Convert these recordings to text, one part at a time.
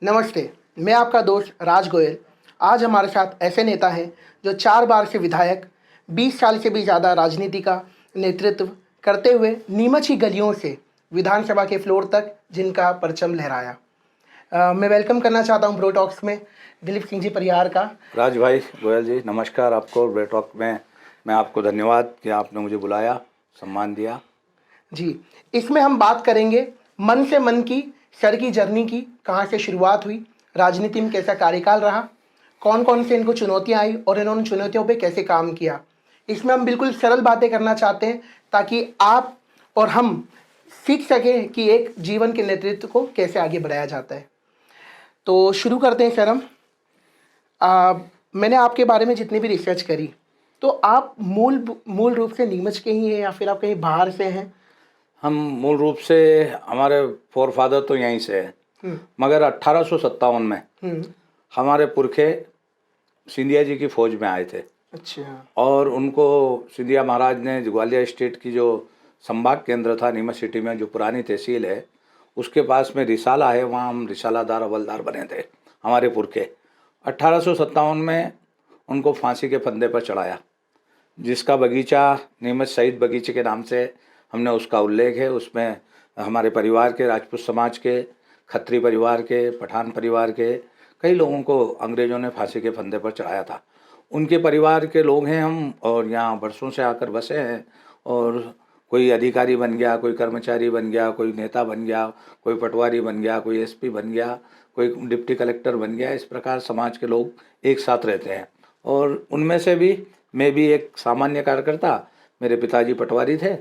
नमस्ते, मैं आपका दोस्त राज गोयल। आज हमारे साथ ऐसे नेता हैं जो 4 बार से विधायक, 20 साल से भी ज़्यादा राजनीति का नेतृत्व करते हुए नीमच की गलियों से विधानसभा के फ्लोर तक जिनका परचम लहराया। मैं वेलकम करना चाहता हूं ब्रो टॉक्स में दिलीप सिंह जी परिहार का। राज भाई गोयल जी नमस्कार आपको। ब्रो टॉक में मैं आपको धन्यवाद कि आपने मुझे बुलाया, सम्मान दिया। जी, इसमें हम बात करेंगे मन से मन की, सर की जर्नी की, कहाँ से शुरुआत हुई, राजनीति में कैसा कार्यकाल रहा, कौन-कौन से इनको चुनौतियाँ आई और इन्होंने चुनौतियों पे कैसे काम किया। इसमें हम बिल्कुल सरल बातें करना चाहते हैं ताकि आप और हम सीख सकें कि एक जीवन के नेतृत्व को कैसे आगे बढ़ाया जाता है। तो शुरू करते हैं सर हम। मैंने आपके बारे में जितनी भी रिसर्च करी, तो आप मूल रूप से नीमच के ही हैं या फिर आप कहीं बाहर से हैं? हम मूल रूप से हमारे फोर फादर तो यहीं से हैं, मगर 1857 में हमारे पुरखे सिंधिया जी की फौज में आए थे। अच्छा। और उनको सिंधिया महाराज ने ग्वालियर स्टेट की जो संभाग केंद्र था नीमच सिटी में, जो पुरानी तहसील है, उसके पास में रिसाला है, वहाँ हम रिसालादार हवलदार बने थे हमारे पुरखे। 1857 में उनको फांसी के फंदे पर चढ़ाया, जिसका बगीचा नीमच शहीद बगीचे के नाम से हमने उसका उल्लेख है। उसमें हमारे परिवार के, राजपूत समाज के, खत्री परिवार के, पठान परिवार के कई लोगों को अंग्रेज़ों ने फांसी के फंदे पर चढ़ाया था। उनके परिवार के लोग हैं हम, और यहाँ बरसों से आकर बसे हैं। और कोई अधिकारी बन गया, कोई कर्मचारी बन गया, कोई नेता बन गया, कोई पटवारी बन गया, कोई एसपी बन गया, कोई डिप्टी कलेक्टर बन गया। इस प्रकार समाज के लोग एक साथ रहते हैं। और उनमें से भी मैं भी एक सामान्य कार्यकर्ता। मेरे पिताजी पटवारी थे।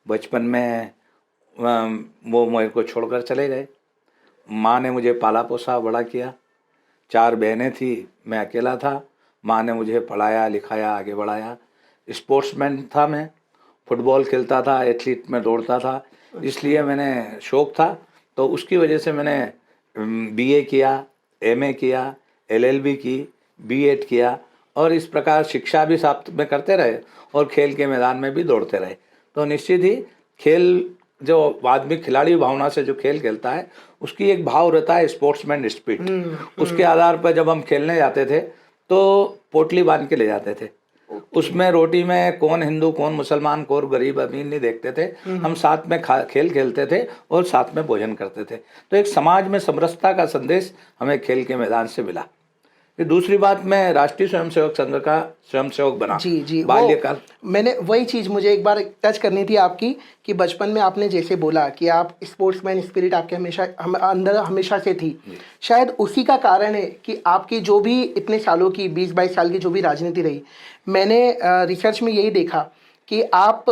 बचपन में वो मेरे को छोड़कर चले गए। माँ ने मुझे पाला पोसा बड़ा किया। 4 बहनें थी, मैं अकेला था। माँ ने मुझे पढ़ाया लिखाया, आगे बढ़ाया। स्पोर्ट्समैन था मैं, फुटबॉल खेलता था, एथलीट में दौड़ता था। इसलिए मैंने शौक़ था, तो उसकी वजह से मैंने बीए किया, एमए किया, एलएलबी की, बीएड किया, और इस प्रकार शिक्षा भी साथ में करते रहे और खेल के मैदान में भी दौड़ते रहे। तो निश्चित ही खेल, जो आदमी खिलाड़ी भावना से जो खेल खेलता है, उसकी एक भाव रहता है स्पोर्ट्समैन स्पिरिट। उसके आधार पर जब हम खेलने जाते थे तो पोटली बांध के ले जाते थे। उसमें रोटी में कौन हिंदू कौन मुसलमान कौन गरीब अमीर नहीं देखते थे। हम साथ में खेल खेलते थे और साथ में भोजन करते थे। तो एक समाज में समरसता का संदेश हमें खेल के मैदान से मिला। ये दूसरी बात, मैं राष्ट्रीय स्वयंसेवक संघ का स्वयंसेवक बना जी, बाल्यकाल। मैंने वही चीज़ मुझे एक बार टच करनी थी आपकी कि बचपन में आपने जैसे बोला कि आप स्पोर्ट्समैन स्पिरिट आपके अंदर हमेशा से थी। शायद उसी का कारण है कि आपकी जो भी इतने सालों की 20-22 साल की जो भी राजनीति रही, मैंने रिसर्च में यही देखा कि आप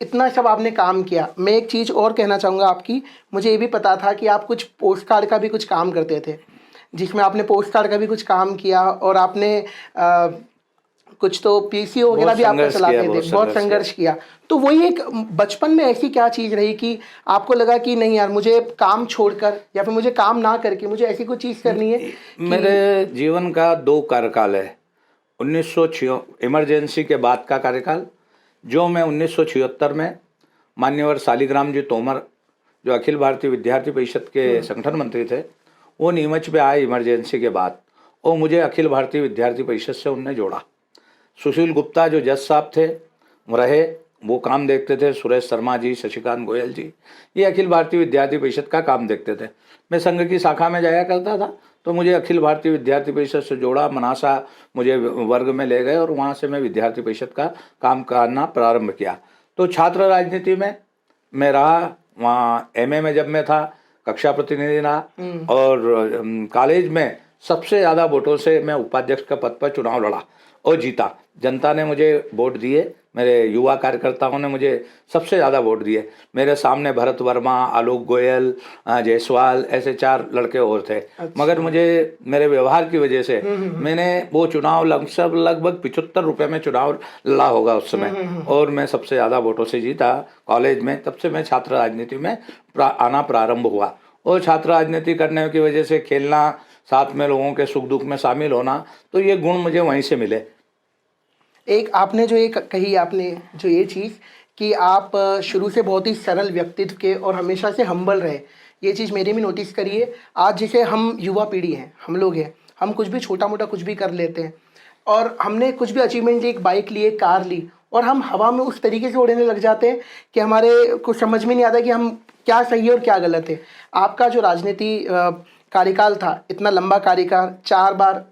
इतना सब आपने काम किया। मैं एक चीज़ और कहना चाहूँगा आपकी, मुझे ये भी पता था कि आप कुछ पोस्ट कार्ड का भी कुछ काम करते थे, जिसमें आपने पोस्ट कार्ड का भी कुछ काम किया और आपने कुछ तो पीसीओ वगैरह भी आपका चलाते थे, बहुत संघर्ष किया। तो वही एक बचपन में ऐसी क्या चीज़ रही कि आपको लगा कि नहीं यार, मुझे काम छोड़कर या फिर मुझे काम ना करके मुझे ऐसी कोई चीज़ करनी है? मेरे जीवन का 2 कार्यकाल है। 1906 इमरजेंसी के बाद का कार्यकाल, जो मैं 1976 में मान्यवर शालिग्राम जी तोमर, जो अखिल भारतीय विद्यार्थी परिषद के संगठन मंत्री थे, वो नीमच पे आए इमरजेंसी के बाद, और मुझे अखिल भारतीय विद्यार्थी परिषद से उनने जोड़ा। सुशील गुप्ता जो जज साहब थे रहे, वो काम देखते थे। सुरेश शर्मा जी, शशिकांत गोयल जी, ये अखिल भारतीय विद्यार्थी परिषद का काम देखते थे। मैं संघ की शाखा में जाया करता था, तो मुझे अखिल भारतीय विद्यार्थी परिषद से जोड़ा। मनासा मुझे वर्ग में ले गए और वहाँ से मैं विद्यार्थी परिषद का काम करना प्रारंभ किया। तो छात्र राजनीति में मैं रहा। वहाँ एमए में जब मैं था, कक्षा प्रतिनिधि रहा, और कॉलेज में सबसे ज़्यादा वोटों से मैं उपाध्यक्ष का पद पर चुनाव लड़ा और जीता। जनता ने मुझे वोट दिए, मेरे युवा कार्यकर्ताओं ने मुझे सबसे ज़्यादा वोट दिए। मेरे सामने भरत वर्मा, आलोक गोयल, जायसवाल, ऐसे 4 लड़के और थे। मगर मुझे मेरे व्यवहार की वजह से मैंने वो चुनाव लगभग 75 रुपये में चुनाव लड़ा होगा उस समय, और मैं सबसे ज़्यादा वोटों से जीता कॉलेज में। तब से मैं छात्र राजनीति में आना प्रारंभ हुआ, और छात्र राजनीति करने की वजह से खेलना, साथ में लोगों के सुख दुख में शामिल होना, तो ये गुण मुझे वहीं से मिले। एक आपने जो ये कही, आपने जो ये चीज़ कि आप शुरू से बहुत ही सरल व्यक्तित्व के और हमेशा से हम्बल रहे, ये चीज़ मेरी भी नोटिस करी है। आज जैसे हम युवा पीढ़ी हैं, हम लोग हैं, हम कुछ भी छोटा मोटा कुछ भी कर लेते हैं, और हमने कुछ भी अचीवमेंट ली, एक बाइक ली, एक कार ली, और हम हवा में उस तरीके से उड़ने लग जाते हैं कि हमारे को समझ में नहीं आता कि हम क्या सही है और क्या गलत है। आपका जो राजनीति कार्यकाल था, इतना लंबा कार्यकाल, 4 बार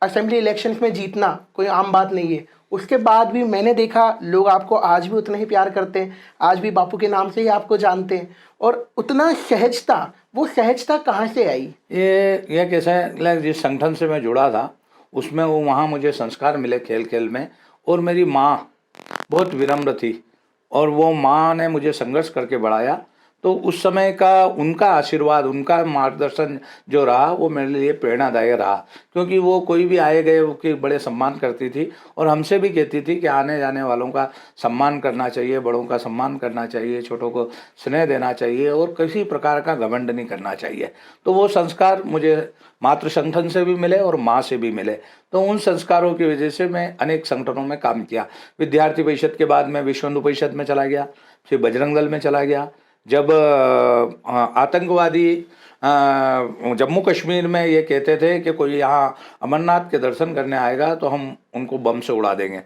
असेंबली इलेक्शंस में जीतना कोई आम बात नहीं है। उसके बाद भी मैंने देखा लोग आपको आज भी उतना ही प्यार करते हैं, आज भी बापू के नाम से ही आपको जानते हैं, और उतना सहजता, वो सहजता कहाँ से आई? ये कैसा है, जिस संगठन से मैं जुड़ा था उसमें वो वहाँ मुझे संस्कार मिले खेल खेल में, और मेरी माँ बहुत विनम्र थी और वो माँ ने मुझे संघर्ष करके बढ़ाया। तो उस समय का उनका आशीर्वाद, उनका मार्गदर्शन जो रहा वो मेरे लिए प्रेरणादायक रहा, क्योंकि वो कोई भी आए गए के बड़े सम्मान करती थी और हमसे भी कहती थी कि आने जाने वालों का सम्मान करना चाहिए, बड़ों का सम्मान करना चाहिए, छोटों को स्नेह देना चाहिए और किसी प्रकार का घमंड नहीं करना चाहिए। तो वो संस्कार मुझे मातृ संगठन से भी मिले और माँ से भी मिले। तो उन संस्कारों की वजह से मैं अनेक संगठनों में काम किया। विद्यार्थी परिषद के बाद मैं विश्व हिंदू परिषद में चला गया, फिर बजरंग दल में चला गया। जब आतंकवादी जम्मू कश्मीर में ये कहते थे कि कोई यहाँ अमरनाथ के दर्शन करने आएगा तो हम उनको बम से उड़ा देंगे,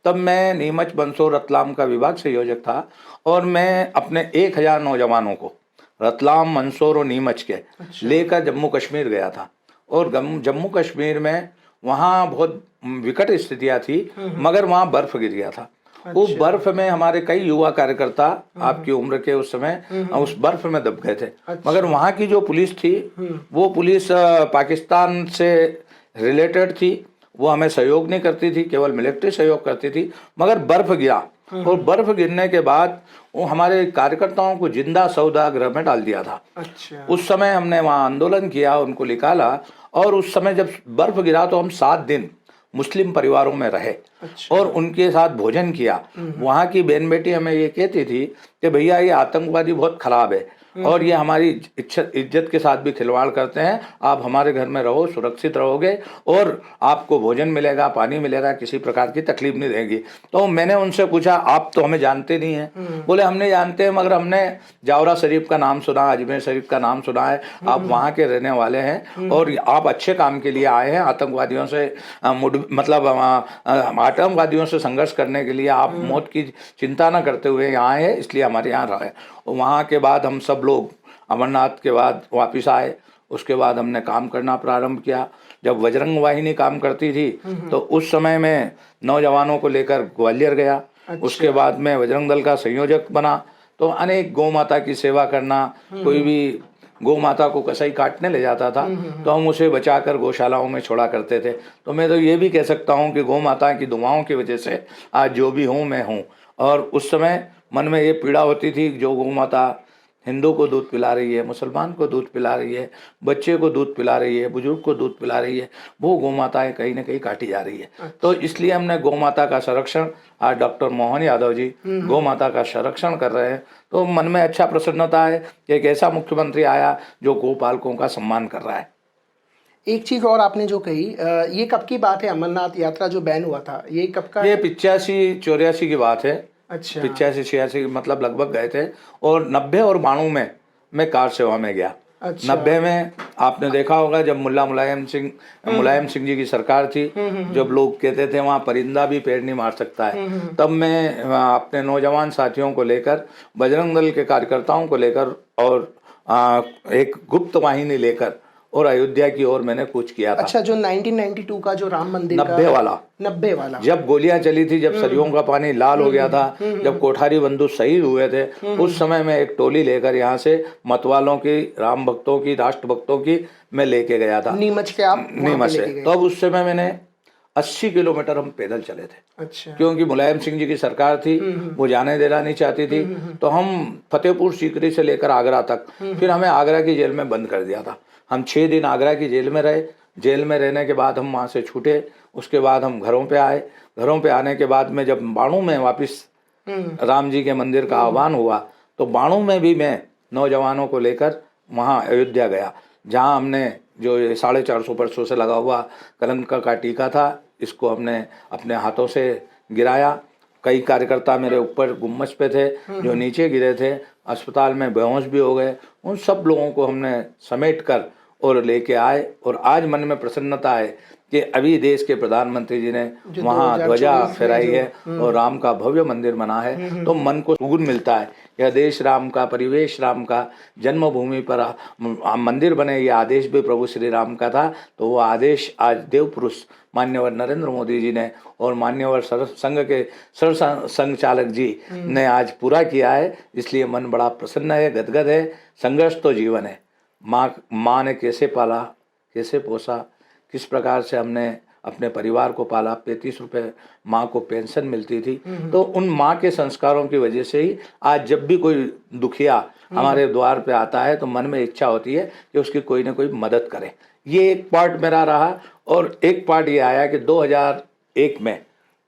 तब मैं नीमच, बंसोर, रतलाम का विभाग संयोजक था और मैं अपने 1000 नौजवानों को रतलाम, मंदसौर और नीमच के लेकर जम्मू कश्मीर गया था। और जम्मू कश्मीर में वहाँ बहुत विकट स्थितियाँ थी, मगर वहाँ बर्फ गिर गया था। वो बर्फ में हमारे कई युवा कार्यकर्ता आपकी उम्र के उस समय उस बर्फ में दब गए थे। मगर वहाँ की जो पुलिस थी वो पुलिस पाकिस्तान से रिलेटेड थी, वो हमें सहयोग नहीं करती थी, केवल मिलिट्री सहयोग करती थी। मगर बर्फ गिरा और बर्फ गिरने के बाद वो हमारे कार्यकर्ताओं को जिंदा सौदागृह में डाल दिया था। अच्छा। उस समय हमने वहाँ आंदोलन किया, उनको निकाला, और उस समय जब बर्फ गिरा तो हम 7 दिन मुस्लिम परिवारों में रहे। अच्छा। और उनके साथ भोजन किया। वहाँ की बहन बेटी हमें ये कहती थी कि भैया ये आतंकवादी बहुत खराब है और ये हमारी इज्जत के साथ भी खिलवाड़ करते हैं, आप हमारे घर में रहो, सुरक्षित रहोगे और आपको भोजन मिलेगा, पानी मिलेगा, किसी प्रकार की तकलीफ नहीं रहेगी। तो मैंने उनसे पूछा, आप तो हमें जानते नहीं हैं? बोले हमने जानते हैं, मगर हमने जावरा शरीफ का नाम सुना, अजमेर शरीफ का नाम सुना है, आप वहाँ के रहने वाले हैं और आप अच्छे काम के लिए आए हैं, आतंकवादियों से मतलब आतंकवादियों से संघर्ष करने के लिए, आप मौत की चिंता न करते हुए यहाँ आए हैं, इसलिए हमारे यहाँ रहे। वहाँ के बाद हम सब लोग अमरनाथ के बाद वापस आए। उसके बाद हमने काम करना प्रारंभ किया। जब बजरंग वाहिनी काम करती थी तो उस समय में नौजवानों को लेकर ग्वालियर गया। अच्छा। उसके बाद मैं बजरंग दल का संयोजक बना। तो अनेक गौ माता की सेवा करना, कोई भी गौ माता को कसाई काटने ले जाता था तो हम उसे बचाकर गौशालाओं में छोड़ा करते थे। तो मैं तो ये भी कह सकता हूँ कि गौ माता की दुआओं की वजह से आज जो भी हूँ मैं हूँ। और उस समय मन में ये पीड़ा होती थी, जो गौ माता हिंदू को दूध पिला रही है, मुसलमान को दूध पिला रही है, बच्चे को दूध पिला रही है, बुजुर्ग को दूध पिला रही है, वो गौ माताएं कहीं ना कहीं काटी जा रही है। तो इसलिए हमने गौ माता का संरक्षण, आज डॉक्टर मोहन यादव जी गौ माता का संरक्षण कर रहे हैं। तो मन में अच्छा प्रसन्नता है कि एक ऐसा मुख्यमंत्री आया जो गौपालकों का सम्मान कर रहा है। एक चीज़ और आपने जो कही, ये कब की बात है? अमरनाथ यात्रा जो बैन हुआ था, ये कब का? ये 85-84 की बात है। अच्छा। 85-86 मतलब लगभग गए थे। और 90 और 92 में मैं कार सेवा में गया। अच्छा। 90 में आपने देखा होगा जब मुलायम सिंह जी की सरकार थी, जब लोग कहते थे वहाँ परिंदा भी पेड़ नहीं मार सकता है, तब मैं अपने नौजवान साथियों को लेकर, बजरंग दल के कार्यकर्ताओं को लेकर और एक गुप्त वाहिनी लेकर और अयोध्या की ओर मैंने कूच किया था। अच्छा, जो 1992 का जो राम मंदिर 90 वाला जब गोलियां चली थी, जब सरियों का पानी लाल हो गया था, जब कोठारी बंधु शहीद हुए थे, उस समय मैं एक टोली लेकर यहाँ से मतवालों की, राम भक्तों की, राष्ट्र भक्तों की मैं लेके गया था नीमच के। आप नीमच से। तो अब उस समय मैंने 80 किलोमीटर हम पैदल चले थे। अच्छा। क्योंकि मुलायम सिंह जी की सरकार थी, वो जाने देना नहीं चाहती थी। तो हम फतेहपुर सीकरी से लेकर आगरा तक, फिर हमें आगरा की जेल में बंद कर दिया था। हम 6 दिन आगरा की जेल में रहे। जेल में रहने के बाद हम वहाँ से छूटे। उसके बाद हम घरों पे आए। घरों पे आने के बाद में जब 92 में वापस राम जी के मंदिर का आह्वान हुआ, तो 92 में भी मैं नौजवानों को लेकर वहाँ अयोध्या गया, जहाँ हमने जो 450 वर्षों से लगा हुआ कलंक का टीका था, इसको हमने अपने हाथों से गिराया कई कार्यकर्ता मेरे ऊपर गुम्मच पे थे जो नीचे गिरे थे, अस्पताल में बेहोश भी हो गए। उन सब लोगों को हमने समेट कर और लेके आए, और आज मन में प्रसन्नता है कि अभी देश के प्रधानमंत्री जी ने वहाँ ध्वजा फहराई है और राम का भव्य मंदिर बना है, तो मन को सुकून मिलता है। यह देश राम का, परिवेश राम का, जन्मभूमि पर मंदिर बने, ये आदेश भी प्रभु श्री राम का था। तो वो आदेश आज देव पुरुष मान्यवर नरेंद्र मोदी जी ने और मान्यवर संघ के संघ चालक जी ने आज पूरा किया है, इसलिए मन बड़ा प्रसन्न है, गदगद है। संघर्ष तो जीवन है। माँ ने कैसे पाला, कैसे पोसा, किस प्रकार से हमने अपने परिवार को पाला। 35 रुपये माँ को पेंशन मिलती थी, तो उन माँ के संस्कारों की वजह से ही आज जब भी कोई दुखिया हमारे द्वार पे आता है तो मन में इच्छा होती है कि उसकी कोई ना कोई मदद करे। ये एक पार्ट मेरा रहा, और एक पार्ट ये आया कि 2001 में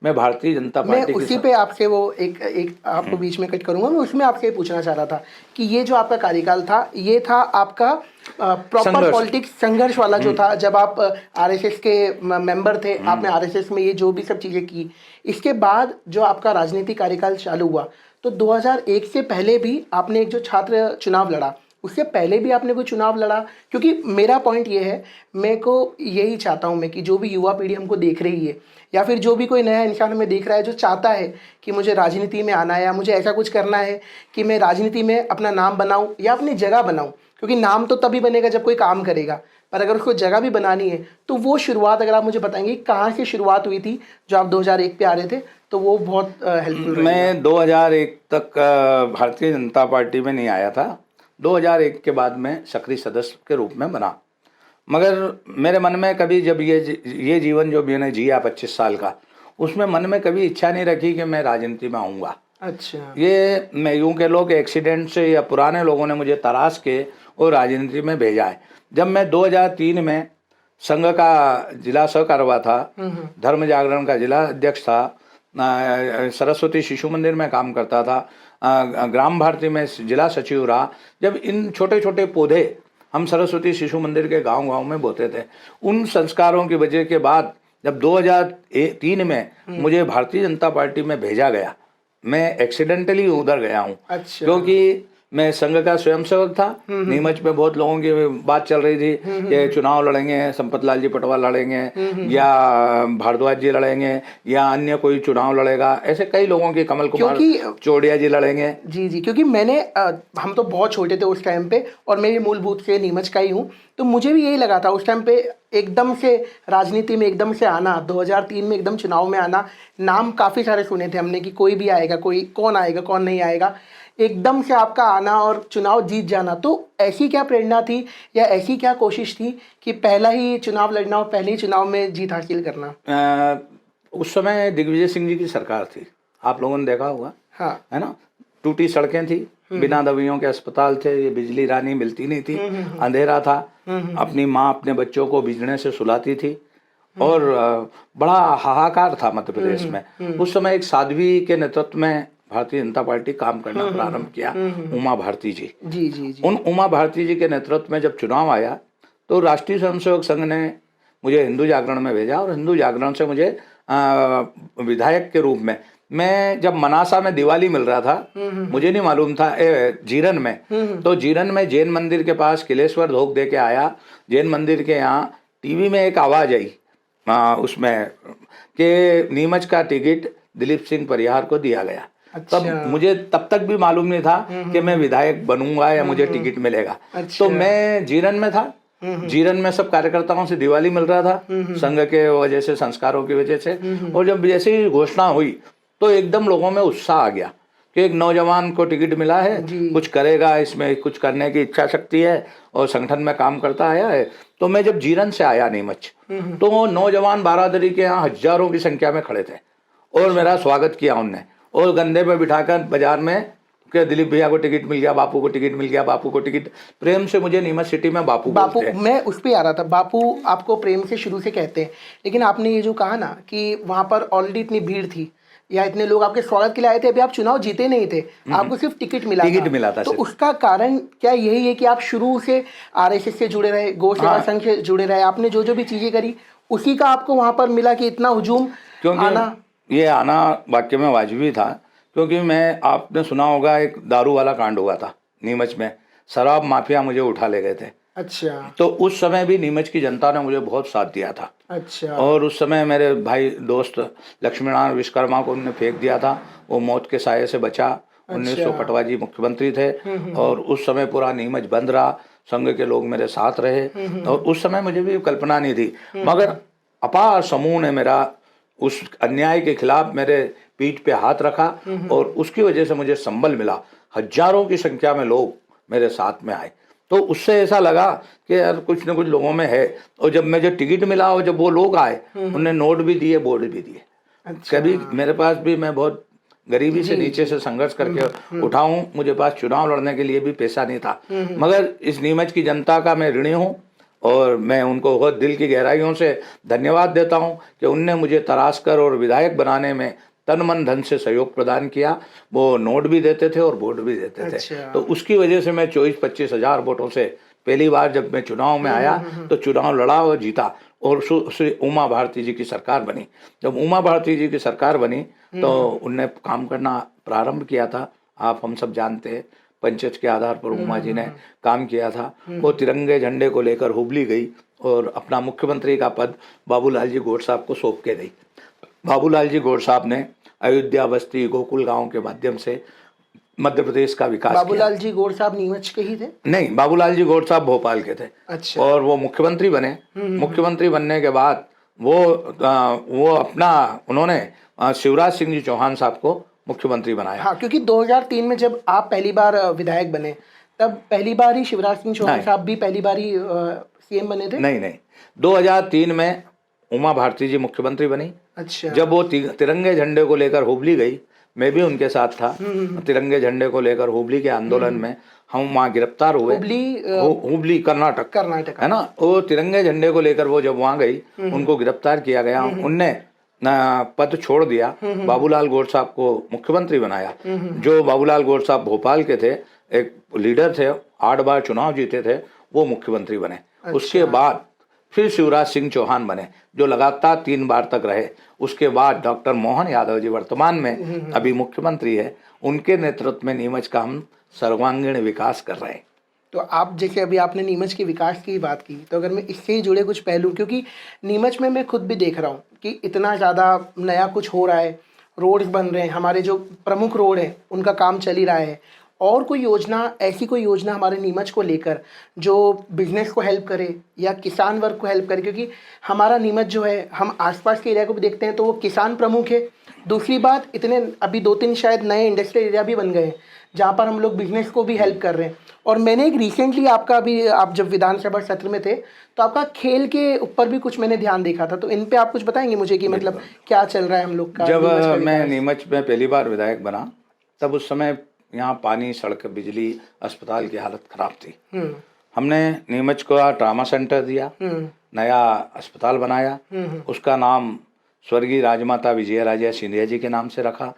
मैं भारतीय जनता पार्टी उसी पे आपसे वो एक आपको बीच में कट करूंगा, मैं उसमें आपसे ये पूछना चाह रहा था कि ये जो आपका कार्यकाल था, ये था आपका प्रॉपर पॉलिटिक्स संघर्ष वाला जो था, जब आप आरएसएस के मेंबर थे, आपने आरएसएस में ये जो भी सब चीज़ें की। इसके बाद जो आपका राजनीतिक कार्यकाल चालू हुआ, तो 2001 से पहले भी आपने एक जो छात्र चुनाव लड़ा, उससे पहले भी आपने कोई चुनाव लड़ा? क्योंकि मेरा पॉइंट ये है, मैं को यही चाहता हूँ मैं कि जो भी युवा पीढ़ी हमको देख रही है, या फिर जो भी कोई नया इंसान हमें देख रहा है जो चाहता है कि मुझे राजनीति में आना है या मुझे ऐसा कुछ करना है कि मैं राजनीति में अपना नाम बनाऊं या अपनी जगह बनाऊं, क्योंकि नाम तो तभी बनेगा जब कोई काम करेगा, पर अगर उसको जगह भी बनानी है तो वो शुरुआत अगर आप मुझे बताएंगे कहाँ से शुरुआत हुई थी जो आप 2001 पे आ रहे थे, तो वो बहुत हेल्पफुल रहेगा। मैं 2001 तक भारतीय जनता पार्टी में नहीं आया था। 2001 के बाद मैं सक्रिय सदस्य के रूप में बना, मगर मेरे मन में कभी जब ये जीवन जो मैंने जिया 25 साल का, उसमें मन में कभी इच्छा नहीं रखी कि मैं राजनीति में आऊँगा। अच्छा, ये मैं यूँ कह लो कि एक्सीडेंट से या पुराने लोगों ने मुझे तराश के और राजनीति में भेजा है। जब मैं 2003 में संघ का जिला सहकारवा था, धर्म जागरण का जिला अध्यक्ष था, सरस्वती शिशु मंदिर में काम करता था, ग्राम भारती में जिला सचिव रहा। जब इन छोटे छोटे पौधे हम सरस्वती शिशु मंदिर के गांव-गांव में बोते थे, उन संस्कारों की वजह के बाद जब 2003 में मुझे भारतीय जनता पार्टी में भेजा गया, मैं एक्सीडेंटली उधर गया हूँ। अच्छा। क्योंकि मैं संघ का स्वयंसेवक था। नीमच में बहुत लोगों की बात चल रही थी कि चुनाव लड़ेंगे, संपत लाल जी पटवाल लड़ेंगे या भारद्वाज जी लड़ेंगे या अन्य कोई चुनाव लड़ेगा, ऐसे कई लोगों की, कमल कुमार चौड़िया जी लड़ेंगे। जी, क्योंकि मैंने हम तो बहुत छोटे थे उस टाइम पे, और मैं मूलभूत से नीमच का ही हूँ, तो मुझे भी यही लगा था उस टाइम पे एकदम से राजनीति में एकदम से आना, 2003 में एकदम चुनाव में आना। नाम काफ़ी सारे सुने थे हमने कि कोई भी आएगा, कोई कौन आएगा कौन नहीं आएगा, एकदम से आपका आना और चुनाव जीत जाना। तो ऐसी क्या प्रेरणा थी या ऐसी क्या कोशिश थी कि पहला ही चुनाव लड़ना और पहले ही चुनाव में जीत हासिल करना? उस समय दिग्विजय सिंह जी की सरकार थी, आप लोगों ने देखा होगा। हाँ, है ना, टूटी सड़कें थी, बिना दवाइयों के अस्पताल थे, ये बिजली रानी मिलती नहीं थी, अंधेरा था, अपनी माँ अपने बच्चों को बिजने से सुलाती थी, और बड़ा हाहाकार था मध्य प्रदेश में। उस समय एक साध्वी के नेतृत्व में भारतीय जनता पार्टी काम करना प्रारंभ किया, उमा भारती जी। जी। उन उमा भारती जी के नेतृत्व में जब चुनाव आया तो राष्ट्रीय स्वयंसेवक संघ ने मुझे हिंदू जागरण में भेजा, और हिंदू जागरण से मुझे विधायक के रूप में, मैं जब मनासा में दिवाली मिल रहा था, मुझे नहीं मालूम था जीरन में, तो जीरन में जैन मंदिर के पास किलेश्वर धोख दे के आया। जैन मंदिर के यहाँ टीवी में एक आवाज़ आई उसमें कि नीमच का टिकट दिलीप सिंह परिहार को दिया गया। अच्छा। तब मुझे तब तक भी मालूम नहीं था कि मैं विधायक बनूंगा या मुझे टिकट मिलेगा। अच्छा। तो मैं जीरन में था, जीरन में सब कार्यकर्ताओं से दिवाली मिल रहा था संघ के वजह से, संस्कारों की वजह से। और जब जैसे ही घोषणा हुई तो एकदम लोगों में उत्साह आ गया कि एक नौजवान को टिकट मिला है, कुछ करेगा, इसमें कुछ करने की इच्छा शक्ति है और संगठन में काम करता आया है। तो मैं जब जीरन से आया नीमच, तो नौजवान बारादरी के यहाँ हजारों की संख्या में खड़े थे और मेरा स्वागत किया उनने, और गंदे पे बिठाकर बाजार में कि दिलीप भैया को टिकट मिल गया, बापू को टिकट मिल गया, बापू को टिकट। प्रेम से मुझे नीमच सिटी में बापू मैं उस पे आ रहा था। बापू आपको प्रेम से शुरू से कहते हैं, लेकिन आपने ये जो कहा ना कि वहाँ पर ऑलरेडी इतनी भीड़ थी या इतने लोग आपके स्वागत के लिए आए थे, अभी आप चुनाव जीते नहीं थे, आपको सिर्फ टिकट मिला था। तो उसका कारण क्या यही है कि आप शुरू से आरएसएस से जुड़े रहे, गौ सेवा संघ से जुड़े रहे, आपने जो जो भी चीजें करी उसी का आपको वहाँ पर मिला कि इतना हुजूम आना? ये आना वाकई में वाजिबी था, क्योंकि मैं, आपने सुना होगा, एक दारू वाला कांड हुआ था नीमच में, शराब माफिया मुझे उठा ले गए थे। अच्छा तो उस समय भी नीमच की जनता ने मुझे बहुत साथ दिया था। अच्छा। और उस समय मेरे भाई दोस्त लक्ष्मीनारायण विश्वकर्मा को उन्होंने फेंक दिया था, वो मौत के साये से बचा। 1900 पटवाजी मुख्यमंत्री थे और उस समय पूरा नीमच बंद रहा, संघ के लोग मेरे साथ रहे। और उस समय मुझे भी कल्पना नहीं थी, मगर अपार समूह ने मेरा उस अन्याय के खिलाफ मेरे पीठ पे हाथ रखा और उसकी वजह से मुझे संबल मिला। हजारों की संख्या में लोग मेरे साथ में आए, तो उससे ऐसा लगा कि यार कुछ न कुछ लोगों में है। और जब मुझे टिकट मिला और जब वो लोग आए, उन्होंने नोट भी दिए, बोर्ड भी दिए। अच्छा। कभी मेरे पास भी, मैं बहुत गरीबी से नीचे से संघर्ष करके उठा हूं, मुझे पास चुनाव लड़ने के लिए भी पैसा नहीं था, मगर इस नीमच की जनता का मैं ऋणी हूं और मैं उनको बहुत दिल की गहराइयों से धन्यवाद देता हूं कि उनने मुझे तराश कर और विधायक बनाने में तन मन धन से सहयोग प्रदान किया। वो नोट भी देते थे और वोट भी देते थे। अच्छा। तो उसकी वजह से मैं 24-25 हजार वोटों से पहली बार जब मैं चुनाव में आया तो चुनाव लड़ा और जीता और श्री उमा भारती जी की सरकार बनी। जब उमा भारती जी की सरकार बनी तो उनने काम करना प्रारंभ किया था। आप हम सब जानते हैं, पंचायत के आधार पर उमा जी ने काम किया था। वो तिरंगे झंडे को लेकर हुबली गई और अपना मुख्यमंत्री का पद बाबूलाल जी गौड़ साहब को सौंप के गई। बाबूलाल जी गौड़ साहब ने अयोध्या, बस्ती, गोकुल गांव के माध्यम से मध्य प्रदेश का विकास किया। बाबूलाल जी गौड़ साहब नीमच के ही थे? नहीं, बाबूलाल जी गौड़ साहब भोपाल के थे। अच्छा। और वो मुख्यमंत्री बने। मुख्यमंत्री बनने के बाद वो अपना उन्होंने शिवराज सिंह जी चौहान साहब को मुख्यमंत्री बनाया। हाँ, क्योंकि 2003 में जब आप पहली बार विधायक बने, तब पहली बार ही शिवराज सिंह चौहान साहब भी पहली बार ही सीएम बने थे? नहीं, 2003 में उमा भारती जी मुख्यमंत्री बनी। अच्छा। जब वो तिरंगे झंडे को लेकर हुबली गई, मैं भी उनके साथ था। तिरंगे झंडे को लेकर हुबली के आंदोलन में हम वहाँ गिरफ्तार हुए। हुबली कर्नाटक है ना। वो तिरंगे झंडे को लेकर वो जब वहाँ गई, उनको गिरफ्तार किया गया। उनने पद छोड़ दिया, बाबूलाल गौड़ साहब को मुख्यमंत्री बनाया। जो बाबूलाल गौड़ साहब भोपाल के थे, एक लीडर थे, 8 बार चुनाव जीते थे, वो मुख्यमंत्री बने। अच्छा। उसके बाद फिर शिवराज सिंह चौहान बने, जो लगातार 3 बार तक रहे। उसके बाद डॉक्टर मोहन यादव जी वर्तमान में अभी मुख्यमंत्री है। उनके नेतृत्व में नीमच का हम सर्वांगीण विकास कर रहे हैं। तो आप जैसे अभी आपने नीमच के विकास की बात की, तो अगर मैं इससे ही जुड़े कुछ पहलू, क्योंकि नीमच में मैं खुद भी देख रहा हूँ कि इतना ज़्यादा नया कुछ हो रहा है, रोड्स बन रहे हैं, हमारे जो प्रमुख रोड हैं उनका काम चल ही रहा है, और कोई योजना, ऐसी कोई योजना हमारे नीमच को लेकर जो बिजनेस को हेल्प करे या किसान वर्ग को हेल्प करे, क्योंकि हमारा नीमच जो है, हम आसपास के एरिया को भी देखते हैं तो वो किसान प्रमुख है। दूसरी बात, इतने अभी 2-3 शायद नए इंडस्ट्रियल एरिया भी बन गए हैं जहाँ पर हम लोग बिजनेस को भी हेल्प कर रहे हैं। और मैंने एक रिसेंटली आपका भी, आप जब विधानसभा सत्र में थे तो आपका खेल के ऊपर भी कुछ मैंने ध्यान देखा था, तो इन पे आप कुछ बताएंगे मुझे कि मतलब क्या चल रहा है हम लोग का? जब मैं नीमच में पहली बार विधायक बना, तब उस समय यहाँ पानी, सड़क, बिजली, अस्पताल की हालत खराब थी। हमने नीमच को ट्रामा सेंटर दिया, नया अस्पताल बनाया, उसका नाम स्वर्गीय राजमाता विजयराजे सिंधिया जी के नाम से रखा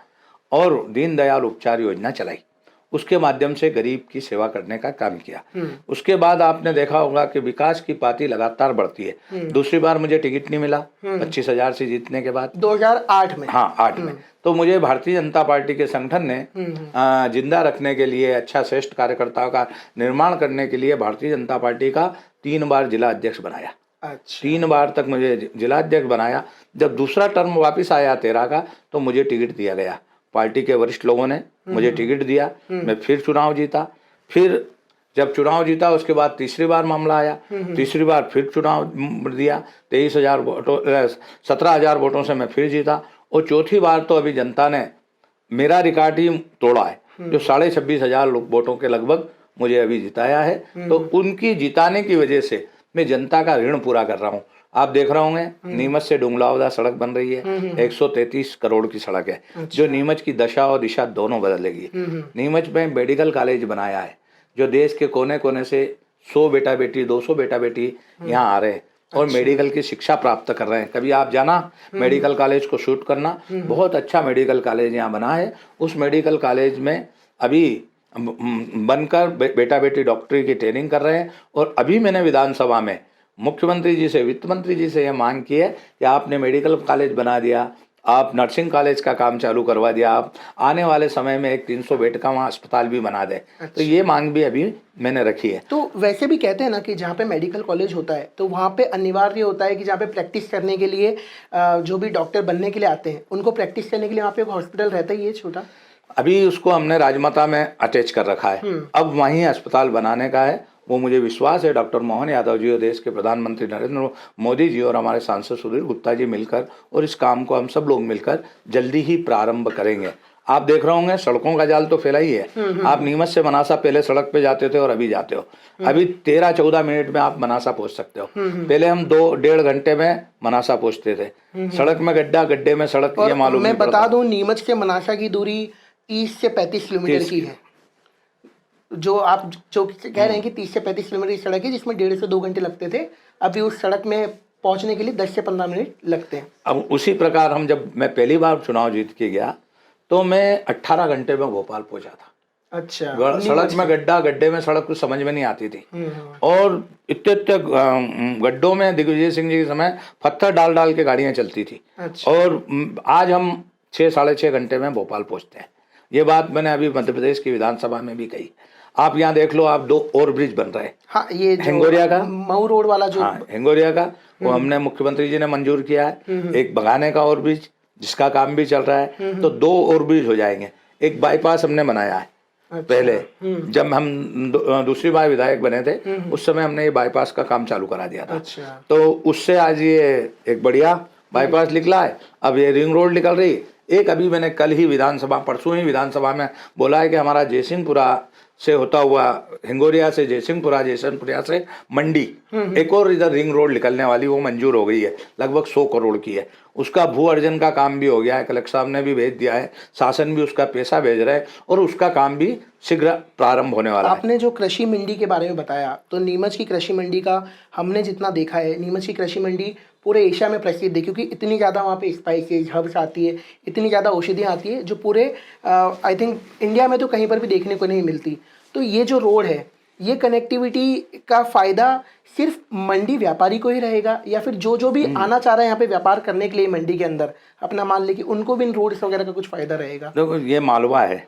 और दीनदयाल उपचार योजना चलाई। उसके माध्यम से गरीब की सेवा करने का काम किया। उसके बाद आपने देखा होगा कि विकास की पाती लगातार बढ़ती है। दूसरी बार मुझे टिकट नहीं मिला 25,000 से जीतने के बाद, 2008 में। हाँ, 8 में। तो मुझे भारतीय जनता पार्टी के संगठन ने जिंदा रखने के लिए, अच्छा श्रेष्ठ कार्यकर्ताओं का निर्माण करने के लिए भारतीय जनता पार्टी का 3 बार जिला अध्यक्ष बनाया। अच्छा। 3 बार तक मुझे जिला अध्यक्ष बनाया। जब दूसरा टर्म वापस आया 13 का, तो मुझे टिकट दिया गया। पार्टी के वरिष्ठ लोगों ने मुझे टिकट दिया, मैं फिर चुनाव जीता। फिर जब चुनाव जीता उसके बाद तीसरी बार मामला आया, तीसरी बार फिर चुनाव दिया, 23,000 वोटों 17,000 वोटों से मैं फिर जीता। और चौथी बार तो अभी जनता ने मेरा रिकॉर्ड ही तोड़ा है, जो 26,500 वोटों के लगभग मुझे अभी जिताया है। तो उनकी जिताने की वजह से मैं जनता का ऋण पूरा कर रहा हूँ। आप देख रहे होंगे नीमच से डुंगलावदा सड़क बन रही है, 133 करोड़ की सड़क है। अच्छा। जो नीमच की दशा और दिशा दोनों बदलेगी। नीमच में मेडिकल कॉलेज बनाया है, जो देश के कोने कोने से 100 बेटा बेटी 200 बेटा बेटी यहाँ आ रहे हैं और मेडिकल की शिक्षा प्राप्त कर रहे हैं। कभी आप जाना मेडिकल कॉलेज को शूट करना, बहुत अच्छा मेडिकल कॉलेज यहाँ बना है। उस मेडिकल कॉलेज में अभी बनकर बेटा बेटी डॉक्टरी की ट्रेनिंग कर रहे हैं। और अभी मैंने विधानसभा में मुख्यमंत्री जी से, वित्त मंत्री जी से यह मांग की है कि आपने मेडिकल कॉलेज बना दिया, आप नर्सिंग कॉलेज का काम चालू करवा दिया, आप आने वाले समय में एक 300 बेड का वहाँ अस्पताल भी बना दे। तो ये मांग भी अभी मैंने रखी है। तो वैसे भी कहते हैं ना कि जहाँ पे मेडिकल कॉलेज होता है तो वहाँ पे अनिवार्य होता है कि जहाँ पे प्रैक्टिस करने के लिए जो भी डॉक्टर बनने के लिए आते हैं उनको प्रैक्टिस करने के लिए वहाँ पे एक हॉस्पिटल रहता ही है छोटा। अभी उसको हमने राजमाता में अटैच कर रखा है, अब वहीं अस्पताल बनाने का है। वो मुझे विश्वास है डॉक्टर मोहन यादव जी और देश के प्रधानमंत्री नरेंद्र मोदी जी और हमारे सांसद सुधीर गुप्ता जी मिलकर, और इस काम को हम सब लोग मिलकर जल्दी ही प्रारंभ करेंगे। आप देख रहे होंगे सड़कों का जाल तो फैला ही है। आप नीमच से मनासा पहले सड़क पे जाते थे और अभी जाते हो, अभी 13-14 मिनट में आप मनासा पहुंच सकते हो। पहले हम 2-1.5 घंटे में मनासा पहुंचते थे। सड़क में गड्ढा, गड्ढे में सड़क, ये मालूम मैं नहीं बता पड़ता। दूं मनासा से मनासा की दूरी 30 से 35 किलोमीटर की है। जो आप जो कह रहे हैं कि 30 से 35 किलोमीटर की सड़क है जिसमें 1.5 से 2 घंटे लगते थे, अभी उस सड़क में पहुंचने के लिए 10 से 15 मिनट लगते हैं। अब उसी प्रकार हम, जब मैं पहली बार चुनाव जीत के गया तो मैं 18 घंटे में भोपाल पहुंचा था। अच्छा, सड़क में गड्ढा, गड्ढे में सड़क कुछ समझ में नहीं आती थी, और इतने इतने गड्ढों में दिग्विजय सिंह जी के समय पत्थर डाल डाल के गाड़ियां चलती थी। अच्छा। और आज हम 6-6.5 घंटे में भोपाल पहुंचते हैं। ये बात मैंने अभी मध्य प्रदेश की विधानसभा में भी कही। आप यहाँ देख लो, आप 2 और ब्रिज बन रहे हैं। हाँ, ये हिंगोरिया का, मऊ रोड वाला जो, हाँ हिंगोरिया का, वो हमने मुख्यमंत्री जी ने मंजूर किया है। एक बगाने का और ब्रिज जिसका काम भी चल रहा है। तो 2 और ब्रिज हो जाएंगे। एक बाईपास हमने बनाया है। अच्छा। पहले जब हम दूसरी बार विधायक बने थे उस समय हमने ये बाईपास का काम चालू करा दिया था। अच्छा। तो उससे आज ये एक बढ़िया बाईपास निकला है। अब ये रिंग रोड निकल रही। एक अभी मैंने कल ही विधानसभा, परसों ही विधानसभा में बोला है कि हमारा जयसिंहपुरा से होता हुआ, हिंगोरिया से जयसिंहपुरा, जयसिंहपुरा से मंडी, एक और इधर रिंग रोड निकलने वाली, वो मंजूर हो गई है, लगभग 100 करोड़ की है। उसका भू अर्जन का काम भी हो गया है, कलेक्टर साहब ने भी भेज दिया है, शासन भी उसका पैसा भेज रहा है, और उसका काम भी शीघ्र प्रारंभ होने वाला है। आपने जो कृषि मंडी के बारे में बताया, तो नीमच की कृषि मंडी का हमने जितना देखा है, नीमच की कृषि मंडी पूरे एशिया में प्रसिद्ध है, क्योंकि इतनी ज़्यादा वहाँ पे स्पाइसेज हर्ब्स आती है, इतनी ज़्यादा औषधियाँ आती है जो पूरे आई थिंक इंडिया में तो कहीं पर भी देखने को नहीं मिलती। तो ये जो रोड है, ये कनेक्टिविटी का फ़ायदा सिर्फ मंडी व्यापारी को ही रहेगा, या फिर जो जो भी आना चाह रहे हैं यहाँ पे व्यापार करने के लिए मंडी के अंदर अपना माल लेके, उनको भी इन रोड्स वगैरह का कुछ फ़ायदा रहेगा? देखो, ये मालवा है।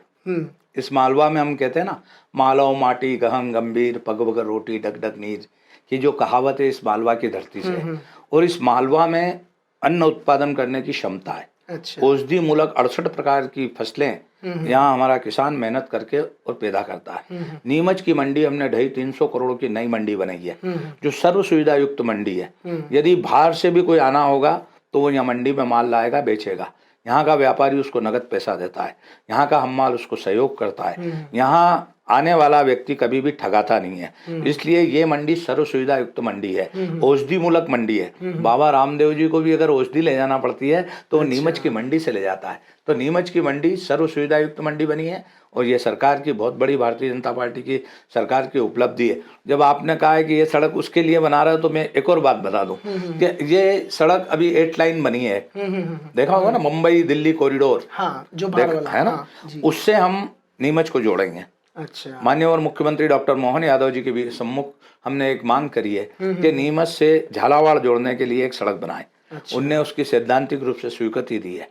इस मालवा में हम कहते हैं ना, मालव माटी गहन गंभीर, पग पग रोटी डग डग नीर, की जो कहावत है इस मालवा की धरती से है। और इस मालवा में अन्न उत्पादन करने की क्षमता है। अच्छा। औषधि मूलक 68 प्रकार की फसलें यहाँ हमारा किसान मेहनत करके और पैदा करता है। नीमच की मंडी हमने 250-300 करोड़ की नई मंडी बनाई है, जो सर्व सुविधा युक्त मंडी है। यदि बाहर से भी कोई आना होगा तो वो यहाँ मंडी में माल लाएगा, बेचेगा। यहाँ का व्यापारी उसको नगद पैसा देता है, यहाँ का हम्माल उसको सहयोग करता है, यहाँ आने वाला व्यक्ति कभी भी ठगाता नहीं है। इसलिए ये मंडी सर्व सुविधा युक्त मंडी है, औषधि मूलक मंडी है। बाबा रामदेव जी को भी अगर औषधि ले जाना पड़ती है तो नीमच की मंडी से ले जाता है। तो नीमच की मंडी सर्व सुविधा युक्त मंडी बनी है, और ये सरकार की बहुत बड़ी, भारतीय जनता पार्टी की सरकार की उपलब्धि है। जब आपने कहा है कि ये सड़क उसके लिए बना रहा है, तो मैं एक और बात बता दूं कि ये सड़क अभी 8 लाइन बनी है। देखा होगा ना, मुंबई दिल्ली कॉरिडोर, हाँ, जो बाहर वाला है ना, उससे हम नीमच को जोड़ेंगे। अच्छा। माननीय और मुख्यमंत्री डॉक्टर मोहन यादव जी के भी सम्मुख हमने एक मांग करी है कि नीमच से झालावाड़ जोड़ने के लिए एक सड़क बनाए। अच्छा। उनने उसकी सैद्धांतिक रूप से स्वीकृति दी है,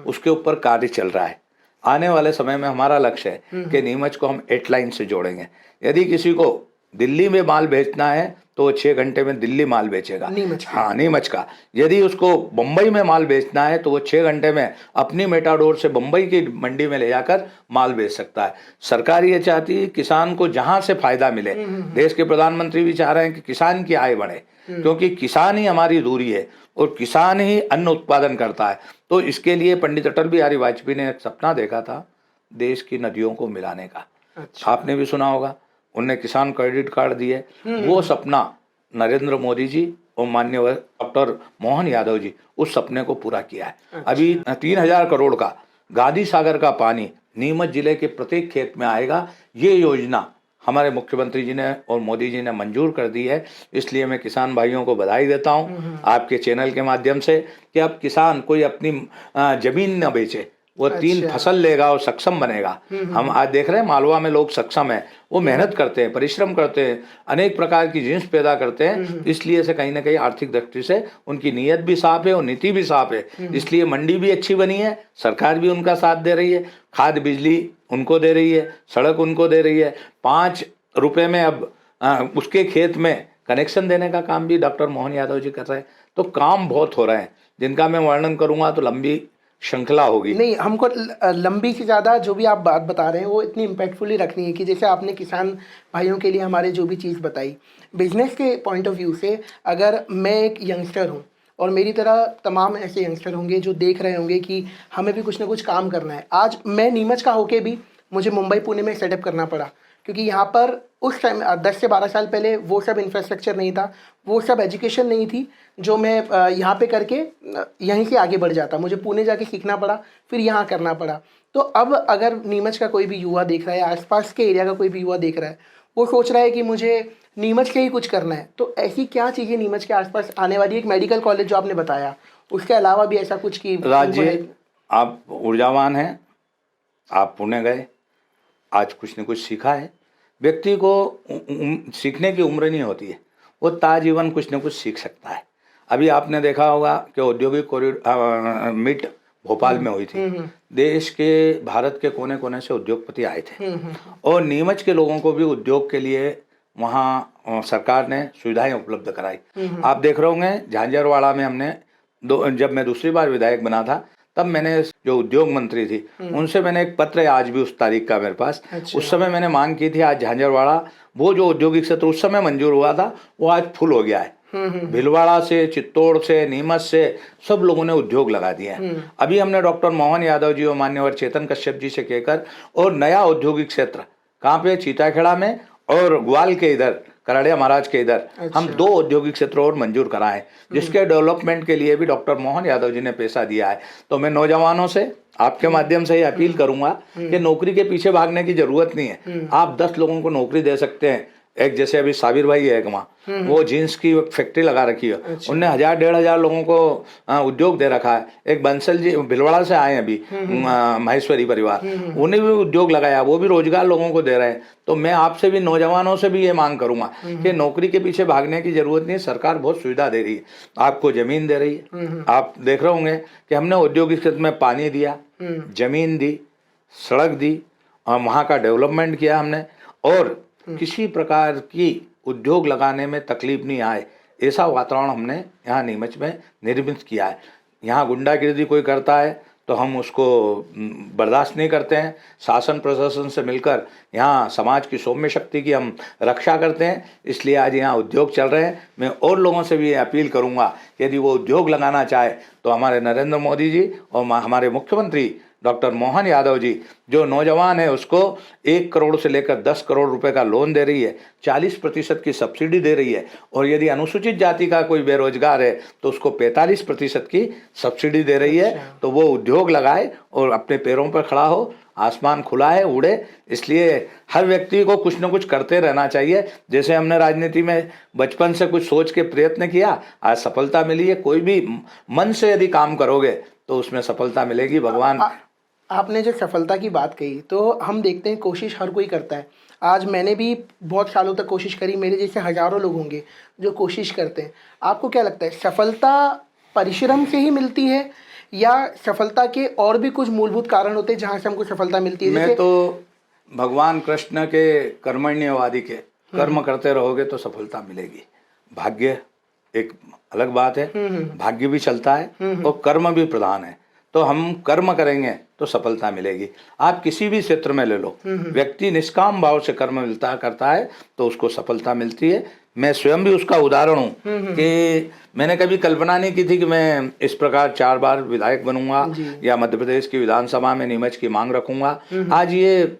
उसके ऊपर कार्य चल रहा है। आने वाले समय में हमारा लक्ष्य है कि नीमच को हम 8 लाइन से जोड़ेंगे। यदि किसी को दिल्ली में माल बेचना है तो वो 6 घंटे में दिल्ली माल बेचेगा, हाँ नीमच का। यदि उसको बम्बई में माल बेचना है तो वो 6 घंटे में अपनी मेटाडोर से बम्बई की मंडी में ले जाकर माल बेच सकता है। सरकार ये चाहती है किसान को जहां से फायदा मिले। देश के प्रधानमंत्री भी चाह रहे हैं कि किसान की आय बढ़े, क्योंकि किसान ही हमारी दूरी है और किसान ही अन्न उत्पादन करता है। तो इसके लिए पंडित अटल बिहारी वाजपेयी ने एक सपना देखा था, देश की नदियों को मिलाने का। अच्छा। आपने भी सुना होगा, उनने किसान क्रेडिट कार्ड दिए। वो सपना नरेंद्र मोदी जी और माननीय डॉक्टर मोहन यादव जी उस सपने को पूरा किया है। अच्छा। अभी 3000 करोड़ का गांधी सागर का पानी नीमच जिले के प्रत्येक खेत में आएगा। ये योजना हमारे मुख्यमंत्री जी ने और मोदी जी ने मंजूर कर दी है। इसलिए मैं किसान भाइयों को बधाई देता हूं आपके चैनल के माध्यम से कि अब किसान कोई अपनी जमीन न बेचे, वो 3 फसल लेगा और सक्षम बनेगा। हम आज देख रहे हैं मालवा में लोग सक्षम है, वो मेहनत करते हैं, परिश्रम करते हैं, अनेक प्रकार की जीन्स पैदा करते हैं, इसलिए से कहीं ना कहीं आर्थिक दृष्टि से उनकी नीयत भी साफ है और नीति भी साफ है, इसलिए मंडी भी अच्छी बनी है, सरकार भी उनका साथ दे रही है, खाद बिजली उनको दे रही है, सड़क उनको दे रही है, 5 रुपए में अब उसके खेत में कनेक्शन देने का काम भी डॉक्टर मोहन यादव जी कर रहे हैं। तो काम बहुत हो रहे हैं जिनका मैं वर्णन करूंगा तो लंबी श्रृंखला होगी। नहीं, हमको लंबी से ज़्यादा जो भी आप बात बता रहे हैं वो इतनी इम्पैक्टफुली रखनी है कि जैसे आपने किसान भाइयों के लिए हमारे जो भी चीज़ बताई, बिजनेस के पॉइंट ऑफ व्यू से अगर मैं एक यंगस्टर हूँ और मेरी तरह तमाम ऐसे यंगस्टर होंगे जो देख रहे होंगे कि हमें भी कुछ ना कुछ काम करना है। आज मैं नीमच का होके भी मुझे मुंबई पुणे में सेटअप करना पड़ा क्योंकि यहाँ पर उस टाइम 10 से 12 साल पहले वो सब इंफ्रास्ट्रक्चर नहीं था, वो सब एजुकेशन नहीं थी जो मैं यहाँ पे करके यहीं से आगे बढ़ जाता। मुझे पुणे जाके सीखना पड़ा, फिर यहाँ करना पड़ा। तो अब अगर नीमच का कोई भी युवा देख रहा है, आसपास के एरिया का कोई भी युवा देख रहा है, वो सोच रहा है कि मुझे नीमच से ही कुछ करना है, तो ऐसी क्या चीज़ें नीमच के आसपास आने वाली? एक मेडिकल कॉलेज जो आपने बताया, उसके अलावा भी ऐसा कुछ कि राज्य आप ऊर्जावान हैं, आप पुणे गए, आज कुछ न कुछ सीखा है। व्यक्ति को सीखने की उम्र नहीं होती है, वो ताजीवन कुछ न कुछ सीख सकता है। अभी आपने देखा होगा कि औद्योगिक कॉरिडोर मीट भोपाल में हुई थी, देश के भारत के कोने कोने से उद्योगपति आए थे और नीमच के लोगों को भी उद्योग के लिए वहाँ सरकार ने सुविधाएं उपलब्ध कराई। आप देख रहे होंगे झांझरवाड़ा में हमने जब मैं दूसरी बार विधायक बना था तब मैंने जो उद्योग मंत्री थी उनसे मैंने एक पत्र है आज भी उस तारीख का मेरे पास। उस समय मैंने मांग की थी, आज झांझरवाड़ा वो जो औद्योगिक क्षेत्र उस समय मंजूर हुआ था वो आज फुल हो गया है। भीलवाड़ा से, चित्तौड़ से, नीमच से सब लोगों ने उद्योग लगा दिए हैं। अभी हमने डॉक्टर मोहन यादव जी और मान्यवर चेतन कश्यप जी से कहकर और नया औद्योगिक क्षेत्र कहाँ पे, चीताखेड़ा में और ग्वाल के इधर कराड़िया महाराज के इधर हम 2 औद्योगिक क्षेत्र और मंजूर कराएं, जिसके डेवलपमेंट के लिए भी डॉक्टर मोहन यादव जी ने पैसा दिया है। तो मैं नौजवानों से आपके माध्यम से ही अपील करूंगा कि नौकरी के पीछे भागने की जरूरत नहीं है। आप 10 लोगों को नौकरी दे सकते हैं। एक जैसे अभी साबिर भाई है वहाँ, वो जीन्स की फैक्ट्री लगा रखी है, उनने 1000-1500 लोगों को उद्योग दे रखा है। एक बंसल जी भिलवाड़ा से आए अभी, महेश्वरी परिवार, उन्हें भी उद्योग लगाया, वो भी रोजगार लोगों को दे रहे हैं। तो मैं आपसे भी, नौजवानों से भी ये मांग करूंगा कि नौकरी के पीछे भागने की जरूरत नहीं है। सरकार बहुत सुविधा दे रही है, आपको जमीन दे रही है। आप देख रहे होंगे कि हमने औद्योगिक क्षेत्र में पानी दिया, जमीन दी, सड़क दी और वहाँ का डेवलपमेंट किया हमने, और किसी प्रकार की उद्योग लगाने में तकलीफ नहीं आए ऐसा वातावरण हमने यहाँ नीमच में निर्मित किया है। यहाँ गुंडागिर्दी कोई करता है तो हम उसको बर्दाश्त नहीं करते हैं। शासन प्रशासन से मिलकर यहाँ समाज की सौम्य शक्ति की हम रक्षा करते हैं, इसलिए आज यहाँ उद्योग चल रहे हैं। मैं और लोगों से भी अपील करूँगा कि यदि वो उद्योग लगाना चाहे तो हमारे नरेंद्र मोदी जी और हमारे मुख्यमंत्री डॉक्टर मोहन यादव जी जो नौजवान है उसको 1 करोड़ से लेकर 10 करोड़ रुपए का लोन दे रही है, 40% की सब्सिडी दे रही है, और यदि अनुसूचित जाति का कोई बेरोजगार है तो उसको 45% की सब्सिडी दे रही है। तो वो उद्योग लगाए और अपने पैरों पर खड़ा हो, आसमान खुला है, उड़े। इसलिए हर व्यक्ति को कुछ न कुछ करते रहना चाहिए। जैसे हमने राजनीति में बचपन से कुछ सोच के प्रयत्न किया, आज सफलता मिली है। कोई भी मन से यदि काम करोगे तो उसमें सफलता मिलेगी। भगवान आपने जो सफलता की बात कही, तो हम देखते हैं कोशिश हर कोई करता है। आज मैंने भी बहुत सालों तक कोशिश करी, मेरे जैसे हज़ारों लोग होंगे जो कोशिश करते हैं। आपको क्या लगता है, सफलता परिश्रम से ही मिलती है या सफलता के और भी कुछ मूलभूत कारण होते हैं जहाँ से हमको सफलता मिलती है? मैं तो भगवान कृष्ण के कर्मण्यवादी के, कर्म करते रहोगे तो सफलता मिलेगी। भाग्य एक अलग बात है, भाग्य भी चलता है और कर्म भी प्रधान है। तो हम कर्म करेंगे तो सफलता मिलेगी। आप किसी भी क्षेत्र में ले लो, व्यक्ति निष्काम भाव से कर्म करता है तो उसको सफलता मिलती है। मैं स्वयं भी उसका उदाहरण हूँ कि मैंने कभी कल्पना नहीं की थी कि मैं इस प्रकार 4 बार विधायक बनूंगा या मध्य प्रदेश की विधानसभा में नीमच की मांग रखूंगा। आज ये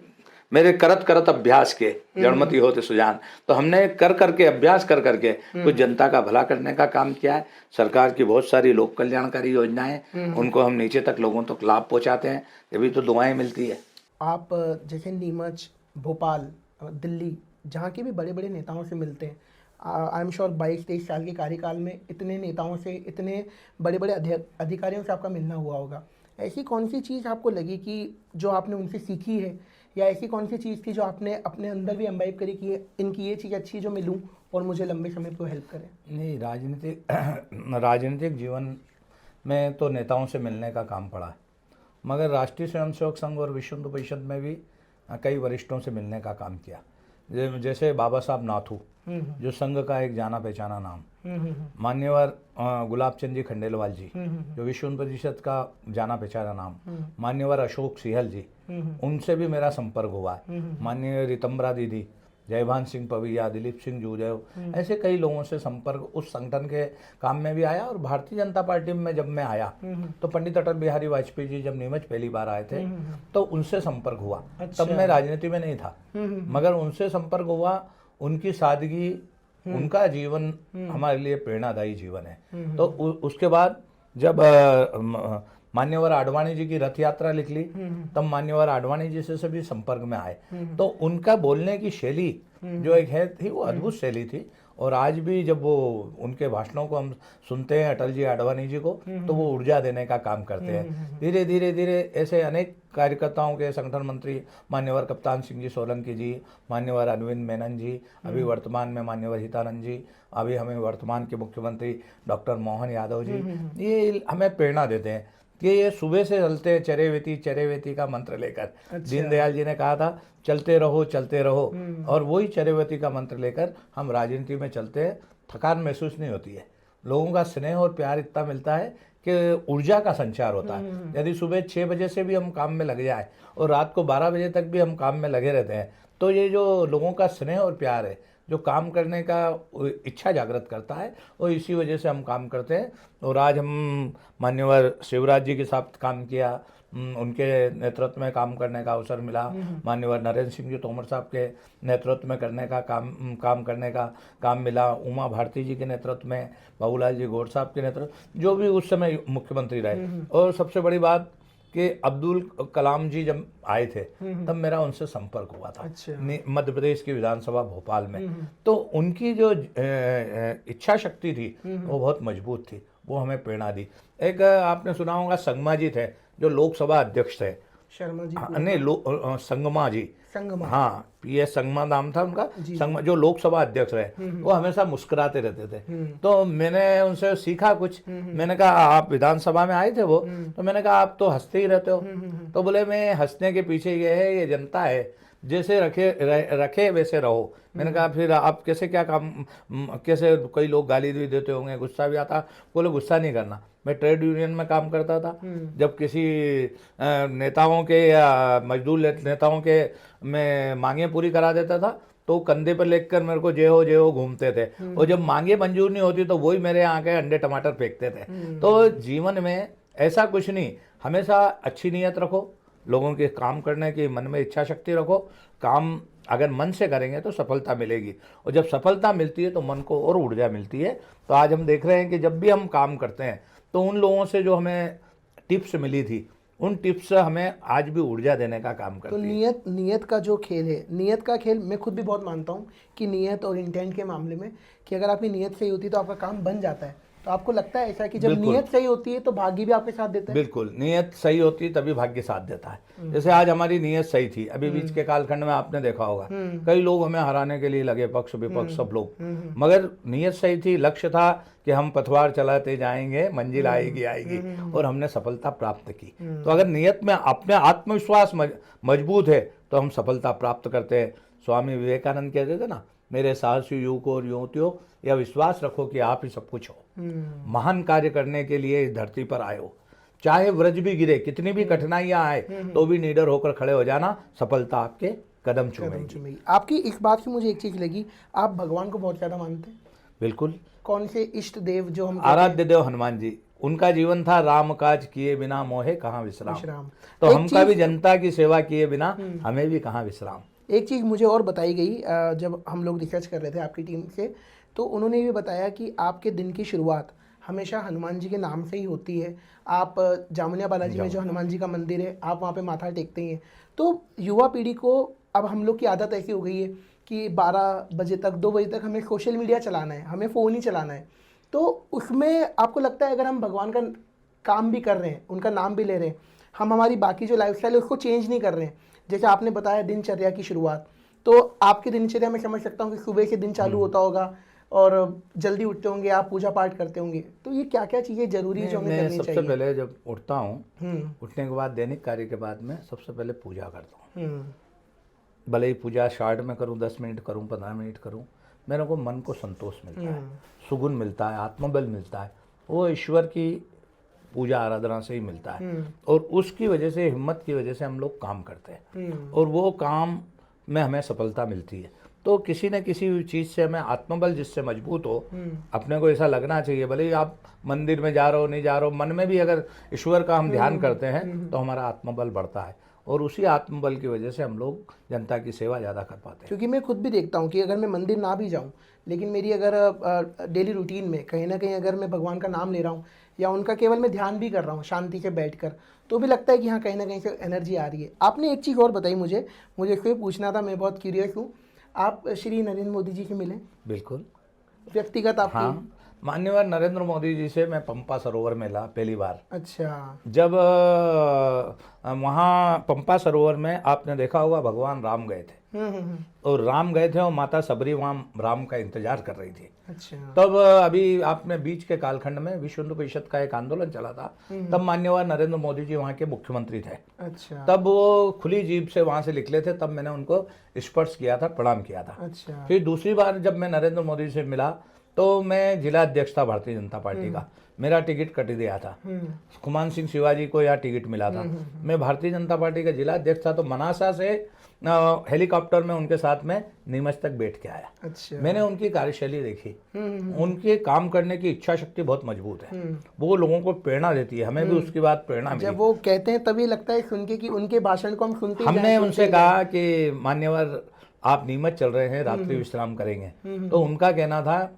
मेरे करत अभ्यास के जड़मति होते सुजान। तो हमने कर करके अभ्यास कर करके कुछ जनता का भला करने का काम किया है। सरकार की बहुत सारी लोक कल्याणकारी योजनाएं, उनको हम नीचे तक लोगों तक लाभ पहुंचाते हैं, तभी तो दुआएं मिलती है। आप जैसे नीमच, भोपाल, दिल्ली, जहाँ के भी बड़े बड़े नेताओं से मिलते हैं, आई एम श्योर 22-23 साल के कार्यकाल में इतने नेताओं से, इतने बड़े बड़े अधिकारियों से आपका मिलना हुआ होगा। ऐसी कौन सी चीज़ आपको लगी कि जो आपने उनसे सीखी है, या ऐसी कौन सी चीज़ थी जो आपने अपने अंदर भी एम्बाइब करी कि इनकी ये चीज़ अच्छी जो मैं लूँ और मुझे लंबे समय पर हेल्प करे? नहीं, राजनीतिक जीवन में तो नेताओं से मिलने का काम पड़ा है, मगर राष्ट्रीय स्वयंसेवक संघ और विश्व हिंदू परिषद में भी कई वरिष्ठों से मिलने का काम किया। जैसे बाबा साहब नाथू, जो संघ का एक जाना पहचाना नाम, मान्यवर गुलाब चंद जी खंडेलवाल जी, जो विश्व हिंदू परिषद का जाना पहचाना नाम, मान्यवर अशोक सिहल जी, उनसे भी मेरा संपर्क हुआ है। माननीय रितंबरा दीदी, जयभान सिंह पवैया, दिलीप सिंह जूदेव, ऐसे कई लोगों से संपर्क उस संगठन के काम में भी आया। और भारतीय जनता पार्टी में जब मैं आया तो पंडित अटल बिहारी वाजपेयी जी जब नीमच पहली बार आए थे तो उनसे संपर्क हुआ। तब मैं राजनीति में नहीं था, मगर उनसे संपर्क हुआ। उनकी सादगी, उनका जीवन हमारे लिए प्रेरणादायी जीवन है। तो उसके बाद जब मान्यवर आडवाणी जी की रथ यात्रा लिख ली, तब मान्यवर आडवाणी जी से भी संपर्क में आए। तो उनका बोलने की शैली जो एक है थी, वो अद्भुत शैली थी। और आज भी जब वो उनके भाषणों को हम सुनते हैं, अटल जी आडवाणी जी को, तो वो ऊर्जा देने का काम करते हैं। धीरे धीरे धीरे ऐसे अनेक कार्यकर्ताओं के संगठन मंत्री, मान्यवर कप्तान सिंह जी सोलंकी जी, मान्यवर अरविंद मेनन जी, अभी वर्तमान में मान्यवर हितानंद जी, अभी हमें वर्तमान के मुख्यमंत्री डॉक्टर मोहन यादव जी, ये हमें प्रेरणा देते हैं कि ये सुबह से चलते हैं चरेवेती का मंत्र लेकर। दीनदयाल जी ने कहा था चलते रहो, और वही चरेवेती का मंत्र लेकर हम राजनीति में चलते हैं। थकान महसूस नहीं होती है, लोगों का स्नेह और प्यार इतना मिलता है कि ऊर्जा का संचार होता है। यदि सुबह 6 बजे से भी हम काम में लग जाए और रात को 12 बजे तक भी हम काम में लगे रहते हैं, तो ये जो लोगों का स्नेह और प्यार है, जो काम करने का इच्छा जागृत करता है, और इसी वजह से हम काम करते हैं। और आज हम मान्यवर शिवराज जी के साथ काम किया, उनके नेतृत्व में काम करने का अवसर मिला। मान्यवर नरेंद्र सिंह जी तोमर साहब के नेतृत्व में करने का काम करने का काम मिला। उमा भारती जी के नेतृत्व में, बाबूलाल जी गौड़ साहब के नेतृत्व, जो भी उस समय मुख्यमंत्री रहे। और सबसे बड़ी बात कि अब्दुल कलाम जी जब आए थे तब मेरा उनसे संपर्क हुआ था। मध्य प्रदेश की विधानसभा भोपाल में। तो उनकी जो इच्छा शक्ति थी वो बहुत मजबूत थी, वो हमें प्रेरणा दी। एक आपने सुना होगा संगमा जी थे, जो लोकसभा अध्यक्ष थे। शर्मा जी नहीं, संगमा जी, संगमा, हाँ, PS संगमा नाम था उनका। संगमा जो लोकसभा अध्यक्ष रहे, वो हमेशा मुस्कुराते रहते थे। तो मैंने उनसे सीखा कुछ। मैंने कहा आप विधानसभा में आए थे वो, तो मैंने कहा आप तो हंसते ही रहते हो। तो बोले मैं हंसने के पीछे ये है, ये जनता है, जैसे रखे वैसे रहो। मैंने कहा फिर आप कैसे क्या काम, कैसे कई लोग गाली भी देते होंगे, गुस्सा भी आता। बोले गुस्सा नहीं करना। मैं ट्रेड यूनियन में काम करता था, जब किसी नेताओं के या मजदूर नेताओं के मैं मांगे पूरी करा देता था, तो कंधे पर लेकर मेरे को जय हो घूमते थे। और जब मांगे मंजूर नहीं होती तो वही मेरे यहाँ के अंडे टमाटर फेंकते थे। तो जीवन में ऐसा कुछ नहीं, हमेशा अच्छी नीयत रखो, लोगों के काम करने की मन में इच्छा शक्ति रखो। काम अगर मन से करेंगे तो सफलता मिलेगी, और जब सफलता मिलती है तो मन को और ऊर्जा मिलती है। तो आज हम देख रहे हैं कि जब भी हम काम करते हैं तो उन लोगों से जो हमें टिप्स मिली थी, उन टिप्स हमें आज भी ऊर्जा देने का काम करती है। तो नीयत का जो खेल है, नीयत का खेल मैं खुद भी बहुत मानता हूँ कि नीयत और इंटेंट के मामले में, कि अगर आपकी नीयत सही होती है तो आपका काम बन जाता है। तो आपको लगता है ऐसा कि जब नीयत सही होती है तो भाग्य भी आपके साथ देता है? बिल्कुल, नीयत सही होती है तभी भाग्य साथ देता है। जैसे आज हमारी नीयत सही थी, अभी बीच के कालखंड में आपने देखा होगा कई लोग हमें हराने के लिए लगे, पक्ष विपक्ष सब लोग, मगर नीयत सही थी। लक्ष्य था कि हम पतवार चलाते जाएंगे, मंजिल आएगी, और हमने सफलता प्राप्त की। तो अगर नीयत में अपने आत्मविश्वास मजबूत है तो हम सफलता प्राप्त करते हैं। स्वामी विवेकानंद कहते थे ना, मेरे साहसी युवकों और युवतियों, यह विश्वास रखो कि आप ही सब कुछ हो। महान कार्य करने के लिए इस धरती पर आए हो, चाहे व्रज भी गिरे, कितनी भी कठिनाइयां आए, तो भी निडर होकर खड़े हो जाना, सफलता आपके कदम चूमेगी। आपकी इस बात की मुझे एक चीज लगी, आप भगवान को बहुत ज्यादा मानते हैं। बिल्कुल। कौन से इष्ट देव जो हम आराध्य देव हनुमान जी, उनका जीवन था राम काज किए बिना मोहे कहाँ विश्राम। तो हमका भी जनता की सेवा किए बिना हमें भी कहाँ विश्राम। एक चीज़ मुझे और बताई गई, जब हम लोग रिसर्च कर रहे थे आपकी टीम से, तो उन्होंने भी बताया कि आपके दिन की शुरुआत हमेशा हनुमान जी के नाम से ही होती है। आप जामुनिया बालाजी में जो हनुमान जी का मंदिर है, आप वहाँ पे माथा टेकते हैं। तो युवा पीढ़ी को अब हम लोग की आदत ऐसी हो गई है कि 12 बजे तक, 2 बजे तक हमें सोशल मीडिया चलाना है, हमें फ़ोन ही चलाना है। तो उसमें आपको लगता है अगर हम भगवान का काम भी कर रहे हैं, उनका नाम भी ले रहे हैं, हम हमारी बाकी जो लाइफस्टाइल है उसको चेंज नहीं कर रहे हैं। जैसे आपने बताया दिनचर्या की शुरुआत, तो आपकी दिनचर्या में समझ सकता हूँ कि सुबह से दिन चालू होता होगा और जल्दी उठते होंगे, आप पूजा पाठ करते होंगे, तो ये क्या क्या चीज़ें जरूरी है जो हमें करनी सबसे चाहिए? पहले जब उठता हूँ, उठने के बाद दैनिक कार्य के बाद में सबसे पहले पूजा करता हूँ। भले ही पूजा शॉर्ट में करूँ, 10 मिनट करूँ, 15 मिनट करूँ, मेरे को मन को संतोष मिलता है, सुकून मिलता है, आत्मबल मिलता है। वो ईश्वर की पूजा आराधना से ही मिलता है और उसकी वजह से, हिम्मत की वजह से हम लोग काम करते हैं और वो काम में हमें सफलता मिलती है। तो किसी न किसी चीज़ से हमें आत्मबल जिससे मजबूत हो, अपने को ऐसा लगना चाहिए, भले ही आप मंदिर में जा रहे हो नहीं जा रहे हो, मन में भी अगर ईश्वर का हम ध्यान करते हैं तो हमारा आत्मबल बढ़ता है और उसी आत्मबल की वजह से हम लोग जनता की सेवा ज़्यादा कर पाते हैं। क्योंकि मैं खुद भी देखता हूँ कि अगर मैं मंदिर ना भी जाऊँ, लेकिन मेरी अगर डेली रूटीन में कहीं ना कहीं अगर मैं भगवान का नाम ले रहा हूँ या उनका केवल मैं ध्यान भी कर रहा हूँ शांति से बैठकर, तो भी लगता है कि हाँ कहीं ना कहीं से एनर्जी आ रही है। आपने एक चीज़ और बताई मुझे इसको पूछना था, मैं बहुत क्यूरियस हूँ, आप श्री नरेंद्र मोदी जी से मिले? बिल्कुल, व्यक्तिगत आपकी? हाँ, माननीय नरेंद्र मोदी जी से मैं पंपा सरोवर में मिला पहली बार। अच्छा। जब वहाँ पंपा सरोवर में आपने देखा होगा भगवान राम गए थे और राम गए थे और माता सबरी वहाँ राम का इंतजार कर रही थी। अच्छा। तब अभी आपने बीच के कालखंड में विश्व हिंदू परिषद का एक आंदोलन चला था, तब माननीय नरेंद्र मोदी जी वहाँ के मुख्यमंत्री थे। अच्छा। तब वो खुली जीप से वहाँ से निकले थे, तब मैंने उनको स्पर्श किया था, प्रणाम किया था। अच्छा। फिर दूसरी बार जब मैं नरेंद्र मोदी से मिला तो मैं जिला अध्यक्ष था भारतीय जनता पार्टी का, मेरा टिकट कट दिया था, खुमान सिंह शिवाजी को यहाँ टिकट मिला था, मैं भारतीय जनता पार्टी का जिला अध्यक्ष था, तो मनासा से हेलीकॉप्टर में उनके साथ में नीमच तक बैठ के आया। अच्छा। मैंने उनकी कार्यशैली देखी, उनके काम करने की इच्छा शक्ति बहुत मजबूत है, वो लोगों को प्रेरणा देती है, हमें भी उसकी बात प्रेरणा मिली। जब वो कहते हैं तभी लगता है सुन के कि उनके भाषण को हम सुनते ही हमने जाएं, उनसे सुनते ही कहा कि मान्यवर आप नीमच चल रहे हैं, रात्रि विश्राम करेंगे, तो उनका कहना था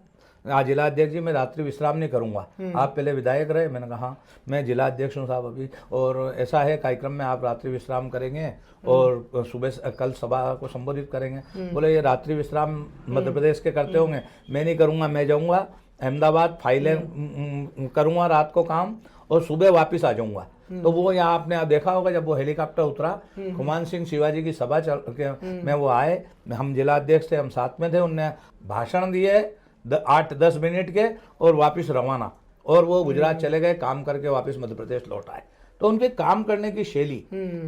आज जिला अध्यक्ष जी मैं रात्रि विश्राम नहीं करूंगा, आप पहले विधायक रहे। मैंने कहा हाँ मैं जिला अध्यक्ष हूँ साहब अभी, और ऐसा है कार्यक्रम में आप रात्रि विश्राम करेंगे और सुबह कल सभा को संबोधित करेंगे। बोले ये रात्रि विश्राम मध्य प्रदेश के करते होंगे, मैं नहीं करूँगा, मैं जाऊँगा अहमदाबाद, फाइलें करूँगा रात को काम और सुबह वापस आ जाऊँगा। तो वो यहाँ आपने आप देखा होगा जब वो हेलीकॉप्टर उतरा, खुमान सिंह शिवाजी की सभा चल के में वो आए, हम जिला अध्यक्ष थे, हम साथ में थे, उनने भाषण दिए 8-10 मिनट के और वापस रवाना, और वो गुजरात चले गए, काम करके वापस मध्य प्रदेश लौट आए। तो उनके काम करने की शैली,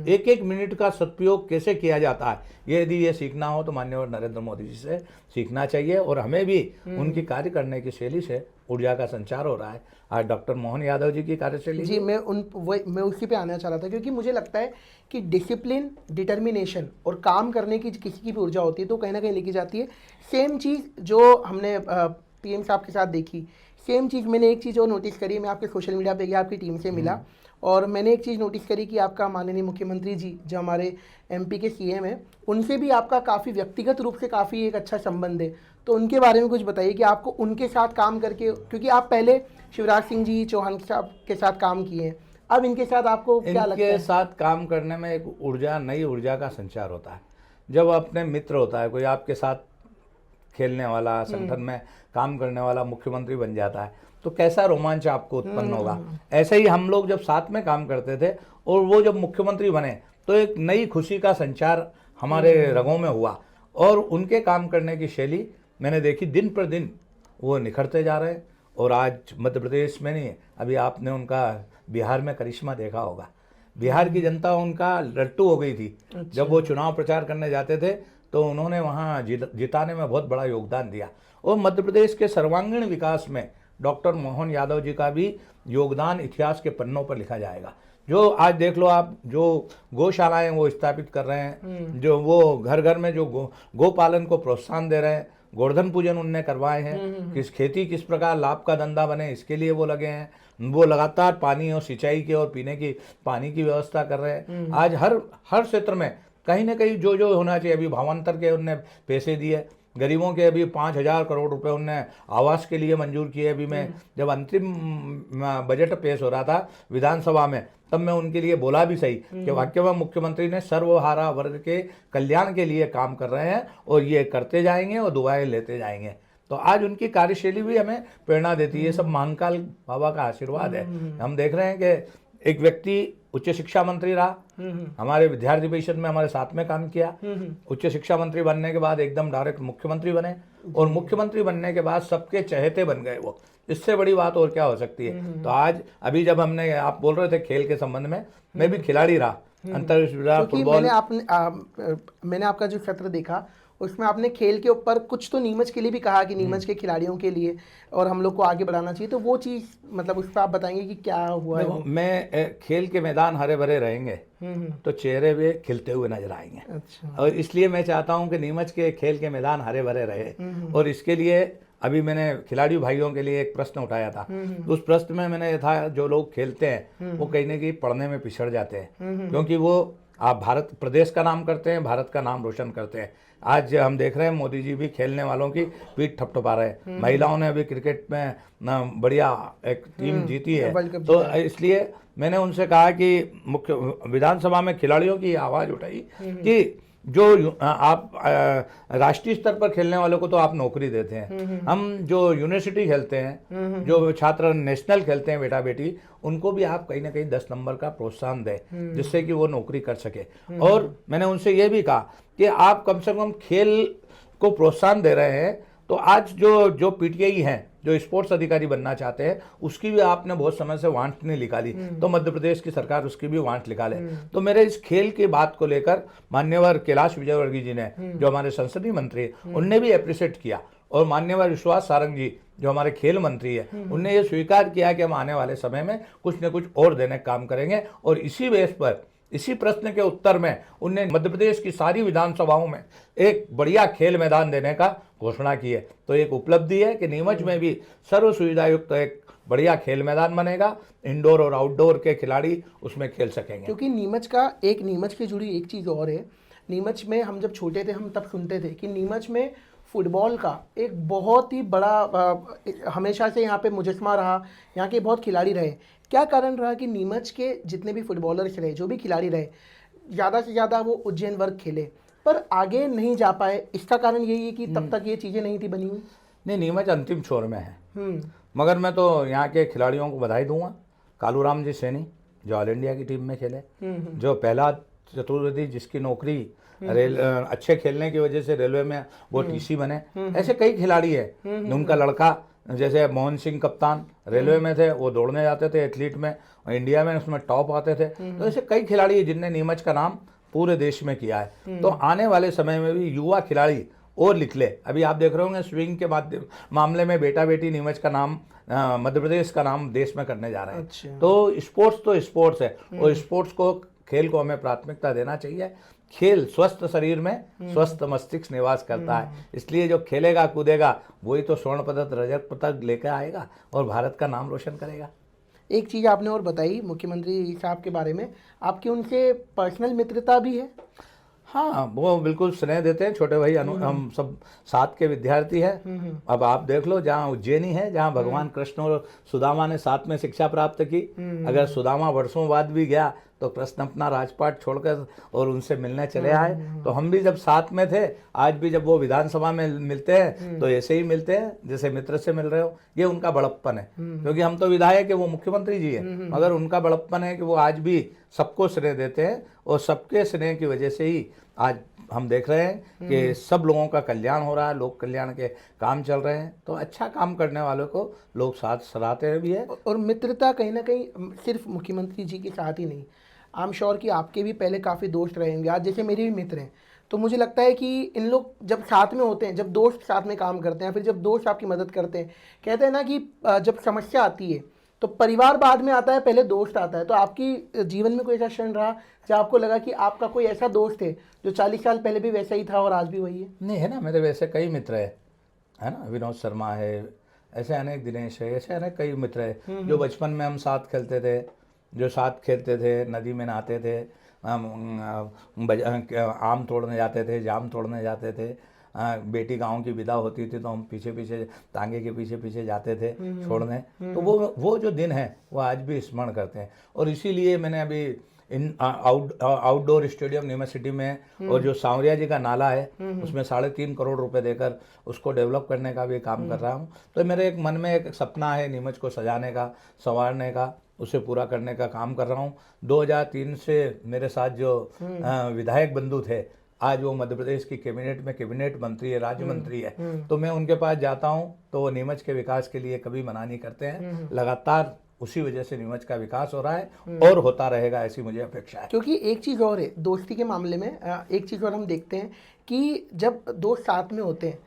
एक एक मिनट का सदुपयोग कैसे किया जाता है, ये यदि ये सीखना हो तो माननीय नरेंद्र मोदी जी से सीखना चाहिए, और हमें भी उनकी कार्य करने की शैली से ऊर्जा का संचार हो रहा है। आज डॉक्टर मोहन यादव जी की कार्यशैली जी, मैं उसी पे आना चाह रहा था, क्योंकि मुझे लगता है कि डिसिप्लिन, डिटर्मिनेशन और काम करने की किसी की भी ऊर्जा होती है तो कहीं ना कहीं लेके जाती है। सेम चीज़ जो हमने पीएम साहब के साथ देखी, सेम चीज़ मैंने एक चीज़ और नोटिस करी, मैं आपके सोशल मीडिया पे गया, आपकी टीम से मिला, और मैंने एक चीज़ नोटिस करी कि आपका माननीय मुख्यमंत्री जी जो हमारे एमपी के सीएम हैं, उनसे भी आपका काफ़ी व्यक्तिगत रूप से काफ़ी एक अच्छा संबंध है। तो उनके बारे में कुछ बताइए कि आपको उनके साथ काम करके, क्योंकि आप पहले शिवराज सिंह जी चौहान साहब के साथ काम किए हैं, अब इनके साथ आपको क्या लगता है? इनके साथ काम करने में एक ऊर्जा, नई ऊर्जा का संचार होता है। जब अपने मित्र होता है, कोई आपके साथ खेलने वाला, संगठन में काम करने वाला मुख्यमंत्री बन जाता है, तो कैसा रोमांच आपको उत्पन्न होगा। ऐसे ही हम लोग जब साथ में काम करते थे और वो जब मुख्यमंत्री बने तो एक नई खुशी का संचार हमारे रगों में हुआ, और उनके काम करने की शैली मैंने देखी, दिन पर दिन वो निखरते जा रहे हैं। और आज मध्य प्रदेश में नहीं, अभी आपने उनका बिहार में करिश्मा देखा होगा, बिहार की जनता उनका लट्टू हो गई थी। जब वो चुनाव प्रचार करने जाते थे तो उन्होंने वहाँ जिताने में बहुत बड़ा योगदान दिया, और मध्य प्रदेश के सर्वांगीण विकास में डॉक्टर मोहन यादव जी का भी योगदान इतिहास के पन्नों पर लिखा जाएगा। जो आज देख लो आप, जो गौशालाएं वो स्थापित कर रहे हैं, जो वो घर घर में जो गो पालन को प्रोत्साहन दे रहे हैं, गोवर्धन पूजन उनने करवाए हैं, किस खेती किस प्रकार लाभ का धंधा बने इसके लिए वो लगे हैं, वो लगातार पानी और सिंचाई के और पीने की पानी की व्यवस्था कर रहे हैं। आज हर क्षेत्र में कहीं ना कहीं जो जो होना चाहिए, अभी भावांतर के उनने पैसे दिए, गरीबों के अभी 5,000 करोड़ रुपए उनने आवास के लिए मंजूर किए। अभी मैं जब अंतिम बजट पेश हो रहा था विधानसभा में, तब मैं उनके लिए बोला भी सही कि वाकई में मुख्यमंत्री ने सर्वहारा वर्ग के कल्याण के लिए काम कर रहे हैं और ये करते जाएंगे और दुआएं लेते जाएंगे। तो आज उनकी कार्यशैली भी हमें प्रेरणा देती है। ये सब महाकाल बाबा का आशीर्वाद है। हम देख रहे हैं कि एक व्यक्ति उच्च शिक्षा मंत्री रहा, हमारे विद्यार्थी परिषद में हमारे साथ में काम किया, उच्च शिक्षा मंत्री बनने के बाद एकदम डायरेक्ट मुख्यमंत्री बने, और मुख्यमंत्री बनने के बाद सबके चहेते बन गए वो। इससे बड़ी बात और क्या हो सकती है। तो आज अभी जब हमने, आप बोल रहे थे खेल के संबंध में, मैं भी खिलाड़ी रहा अंतरराष्ट्रीय फुटबॉल। मैंने आपका जो सत्र देखा उसमें आपने खेल के ऊपर कुछ तो नीमच के लिए भी कहा कि नीमच के खिलाड़ियों के लिए और हम लोग को आगे बढ़ाना चाहिए, तो वो चीज़ मतलब उस पर आप बताएंगे कि क्या हुआ है? मैं खेल के मैदान हरे भरे रहेंगे तो चेहरे भी खिलते हुए नजर आएंगे। अच्छा। और इसलिए मैं चाहता हूं कि नीमच के खेल के मैदान हरे भरे रहे। और इसके लिए अभी मैंने खिलाड़ी भाइयों के लिए एक प्रश्न उठाया था। उस प्रश्न में मैंने ये था, जो लोग खेलते हैं वो कहीं ना कहीं पढ़ने में पिछड़ जाते हैं, क्योंकि वो आप भारत प्रदेश का नाम करते हैं, भारत का नाम रोशन करते हैं। आज हम देख रहे हैं मोदी जी भी खेलने वालों की पीठ थपथपा रहे हैं। महिलाओं ने अभी क्रिकेट में बढ़िया एक टीम जीती है। तो इसलिए मैंने उनसे कहा कि मुख्य विधानसभा में खिलाड़ियों की आवाज़ उठाई कि जो आप राष्ट्रीय स्तर पर खेलने वालों को तो आप नौकरी देते हैं, हम जो यूनिवर्सिटी खेलते हैं, जो छात्र नेशनल खेलते हैं बेटा बेटी, उनको भी आप कहीं ना कहीं 10 नंबर का प्रोत्साहन दें, जिससे कि वो नौकरी कर सके। और मैंने उनसे ये भी कहा कि आप कम से कम खेल को प्रोत्साहन दे रहे हैं, तो आज जो पीटीआई हैं, जो स्पोर्ट्स अधिकारी बनना चाहते हैं, उसकी भी आपने बहुत समय से वांट नहीं निकाली, तो मध्य प्रदेश की सरकार उसकी भी वांट निकाले। तो मेरे इस खेल की बात को लेकर मान्यवर कैलाश विजयवर्गीय जी ने, जो हमारे संसदीय मंत्री, उनने भी अप्रिशिएट किया। और मान्यवर विश्वास सारंग जी, जो हमारे खेल मंत्री है, उनने ये स्वीकार किया कि हम आने वाले समय में कुछ न कुछ और देने का काम करेंगे। और इसी बेस पर, इसी प्रश्न के उत्तर में उनने मध्य प्रदेश की सारी विधानसभाओं में एक बढ़िया खेल मैदान देने का घोषणा की है। तो एक उपलब्धि है कि नीमच में भी सर्व सुविधा युक्त एक बढ़िया खेल मैदान बनेगा, इंडोर और आउटडोर के खिलाड़ी उसमें खेल सकेंगे। क्योंकि नीमच से जुड़ी एक चीज़ और है। नीमच में हम जब छोटे थे, हम तब सुनते थे कि नीमच में फुटबॉल का एक बहुत ही बड़ा हमेशा से यहाँ पे मुजस्मा रहा, यहाँ के बहुत खिलाड़ी रहे। क्या कारण रहा कि नीमच के जितने भी फुटबॉलर्स रहे, जो भी खिलाड़ी रहे, ज़्यादा से ज़्यादा वो उज्जैन वर्ग खेले पर आगे नहीं जा पाए? इसका कारण यही है कि तब तक ये चीज़ें नहीं थी बनी हुई। नहीं, नीमच अंतिम छोर में है। मगर मैं तो यहाँ के खिलाड़ियों को बधाई दूंगा। कालूराम जी सैनी, जो ऑल इंडिया की टीम में खेले, जो प्रहलाद चतुर्वेदी, जिसकी नौकरी अच्छे खेलने की वजह से रेलवे में वो टीसी बने, ऐसे कई खिलाड़ी हैं। उनका लड़का जैसे मोहन सिंह कप्तान रेलवे में थे, वो दौड़ने जाते थे एथलीट में, इंडिया में उसमें टॉप आते थे। तो ऐसे कई खिलाड़ी हैं जिनने नीमच का नाम पूरे देश में किया है। तो आने वाले समय में भी युवा खिलाड़ी और निकले। अभी आप देख रहे होंगे स्विंग के मामले में बेटा बेटी नीमच का नाम, मध्य प्रदेश का नाम देश में करने जा रहे हैं। अच्छा। तो स्पोर्ट्स है, और स्पोर्ट्स को, खेल को हमें प्राथमिकता देना चाहिए। खेल स्वस्थ शरीर में स्वस्थ मस्तिष्क निवास करता है, इसलिए जो खेलेगा कूदेगा वही तो स्वर्ण पदक रजत पदक लेकर आएगा और भारत का नाम रोशन करेगा। एक चीज़ आपने और बताई मुख्यमंत्री साहब के बारे में, आपकी उनसे पर्सनल मित्रता भी है? हाँ, वो बिल्कुल स्नेह देते हैं। छोटे भाई हम सब साथ के विद्यार्थी हैं। अब आप देख लो, जहाँ उज्जैनी है, जहाँ भगवान कृष्ण और सुदामा ने साथ में शिक्षा प्राप्त की, अगर सुदामा वर्षों बाद भी गया तो कृष्ण अपना राजपाट छोड़कर और उनसे मिलने चले आए। तो हम भी जब साथ में थे, आज भी जब वो विधानसभा में मिलते हैं तो ऐसे ही मिलते हैं जैसे मित्र से मिल रहे हो। ये उनका बड़प्पन है, क्योंकि हम तो विधायक है, वो मुख्यमंत्री जी है, मगर उनका बड़प्पन है कि वो आज भी सबको स्नेह देते हैं। और सबके स्नेह की वजह से ही आज हम देख रहे हैं कि सब लोगों का कल्याण हो रहा है, लोक कल्याण के काम चल रहे हैं। तो अच्छा काम करने वालों को लोग साथ सराहते भी है। और मित्रता कहीं ना कहीं सिर्फ मुख्यमंत्री जी के साथ ही नहीं, आई एम श्योर कि आपके भी पहले काफ़ी दोस्त रहेंगे। आज जैसे मेरे भी मित्र हैं, तो मुझे लगता है कि इन लोग जब साथ में होते हैं, जब दोस्त साथ में काम करते हैं, फिर जब दोस्त आपकी मदद करते हैं, कहते हैं ना कि जब समस्या आती है तो परिवार बाद में आता है, पहले दोस्त आता है। तो आपकी जीवन में कोई ऐसा क्षण रहा जब आपको लगा कि आपका कोई ऐसा दोस्त है जो 40 साल पहले भी वैसा ही था और आज भी वही है? नहीं, है ना, मेरे वैसे कई मित्र है ना, विनोद शर्मा है, ऐसे अनेक, दिनेश है, ऐसे अनेक कई मित्र है जो बचपन में हम साथ खेलते थे, जो साथ खेलते थे, नदी में नहाते थे, आम तोड़ने जाते थे, जाम तोड़ने जाते थे। बेटी गांव की विदा होती थी तो हम पीछे पीछे तांगे के पीछे पीछे जाते थे छोड़ने। तो वो जो दिन है वो आज भी स्मरण करते हैं। और इसीलिए मैंने अभी इन आउटडोर स्टेडियम नीमच सिटी में और जो सांवरिया जी का नाला है उसमें 3.5 करोड़ रुपए देकर उसको डेवलप करने का भी काम कर रहा हूँ। तो मेरे एक मन में एक सपना है नीमच को सजाने का, संवारने का, उसे पूरा करने का काम कर रहा हूँ। 2003 से मेरे साथ जो विधायक बंधु थे, आज वो मध्य प्रदेश की कैबिनेट में कैबिनेट मंत्री है, राज्य मंत्री है। तो मैं उनके पास जाता हूँ तो वो नीमच के विकास के लिए कभी मना नहीं करते हैं। लगातार उसी वजह से नीमच का विकास हो रहा है और होता रहेगा, ऐसी मुझे अपेक्षा है। क्योंकि एक चीज़ और है दोस्ती के मामले में, एक चीज़ और हम देखते हैं कि जब दोस्त साथ में होते हैं,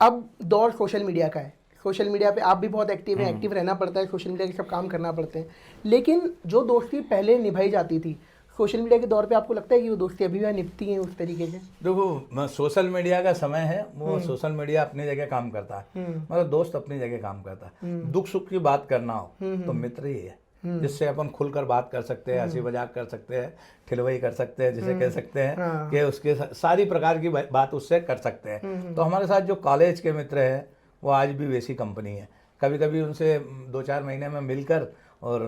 अब दौर सोशल मीडिया का है, सोशल मीडिया पे आप भी बहुत एक्टिव हैं, एक्टिव रहना पड़ता है, सोशल मीडिया के सब काम करना पड़ते हैं, लेकिन जो दोस्ती पहले निभाई जाती थी सोशल मीडिया के दौर पे, आपको लगता है कि वो दोस्ती अभी भी निभती है उस तरीके से? देखो, सोशल मीडिया का समय है, वो सोशल मीडिया अपनी जगह काम करता है, मतलब दोस्त अपनी जगह काम करता है। दुख सुख की बात करना हो तो मित्र ही है, जिससे अपन खुलकर बात कर सकते हैं, हंसी मजाक कर सकते हैं, खिलवाई कर सकते हैं, जिसे कह सकते हैं कि उसके सारी प्रकार की बात उससे कर सकते हैं। तो हमारे साथ जो कॉलेज के मित्र हैं वो आज भी वैसी कंपनी है। कभी कभी उनसे 2-4 महीने में मिलकर और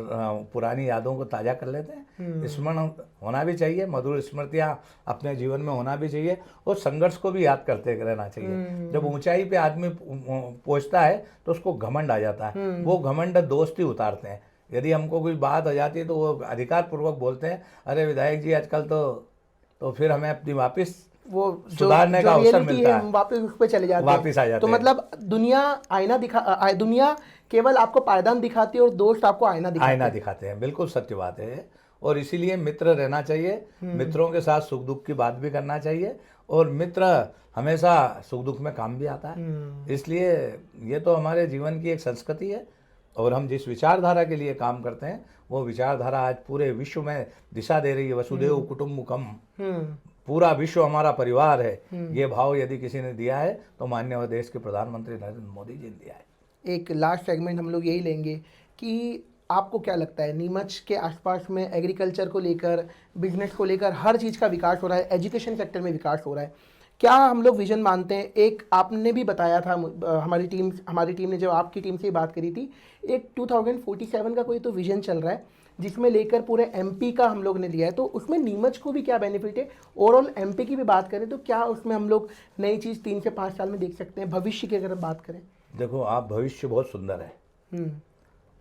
पुरानी यादों को ताज़ा कर लेते हैं। स्मरण होना भी चाहिए, मधुर स्मृतियाँ अपने जीवन में होना भी चाहिए और संघर्ष को भी याद करते रहना चाहिए। जब ऊंचाई पे आदमी पहुंचता है तो उसको घमंड आ जाता है, वो घमंड दोस्त ही उतारते हैं। यदि हमको कोई बात आ जाती है तो वो अधिकार पूर्वक बोलते हैं, अरे विधायक जी आजकल तो फिर हमें अपनी वापस वो सुधारने का अवसर मिलता है, वापस उस पर चले जाते हैं, वापस आ जाते तो हैं। मतलब दुनिया केवल आपको पायदान दिखाती है और दोस्त आपको आईना दिखाते हैं। बिल्कुल सत्य बात है। और इसीलिए मित्र रहना चाहिए, मित्रों के साथ सुख दुख की बात भी करना चाहिए और मित्र हमेशा सुख दुख में काम भी आता है। इसलिए ये तो हमारे जीवन की एक संस्कृति है और हम जिस विचारधारा के लिए काम करते हैं वो विचारधारा आज पूरे विश्व में दिशा दे रही है। वसुदेव कुटुंबकम, पूरा विश्व हमारा परिवार है, ये भाव यदि किसी ने दिया है तो माननीय देश के प्रधानमंत्री नरेंद्र मोदी जी ने दिया है। एक लास्ट सेगमेंट हम लोग यही लेंगे कि आपको क्या लगता है नीमच के आसपास में एग्रीकल्चर को लेकर, बिजनेस को लेकर हर चीज़ का विकास हो रहा है, एजुकेशन सेक्टर में विकास हो रहा है, क्या हम लोग विजन मानते हैं? एक आपने भी बताया था, हमारी टीम ने जब आपकी टीम से बात करी थी, एक 2047 का कोई तो विजन चल रहा है जिसमें लेकर पूरे एमपी का हम लोग ने लिया है, तो उसमें नीमच को भी क्या बेनिफिट है? ओवरऑल एमपी की भी बात करें तो क्या उसमें हम लोग नई चीज़ 3 से 5 साल में देख सकते हैं भविष्य की अगर बात करें? देखो, आप भविष्य बहुत सुंदर है।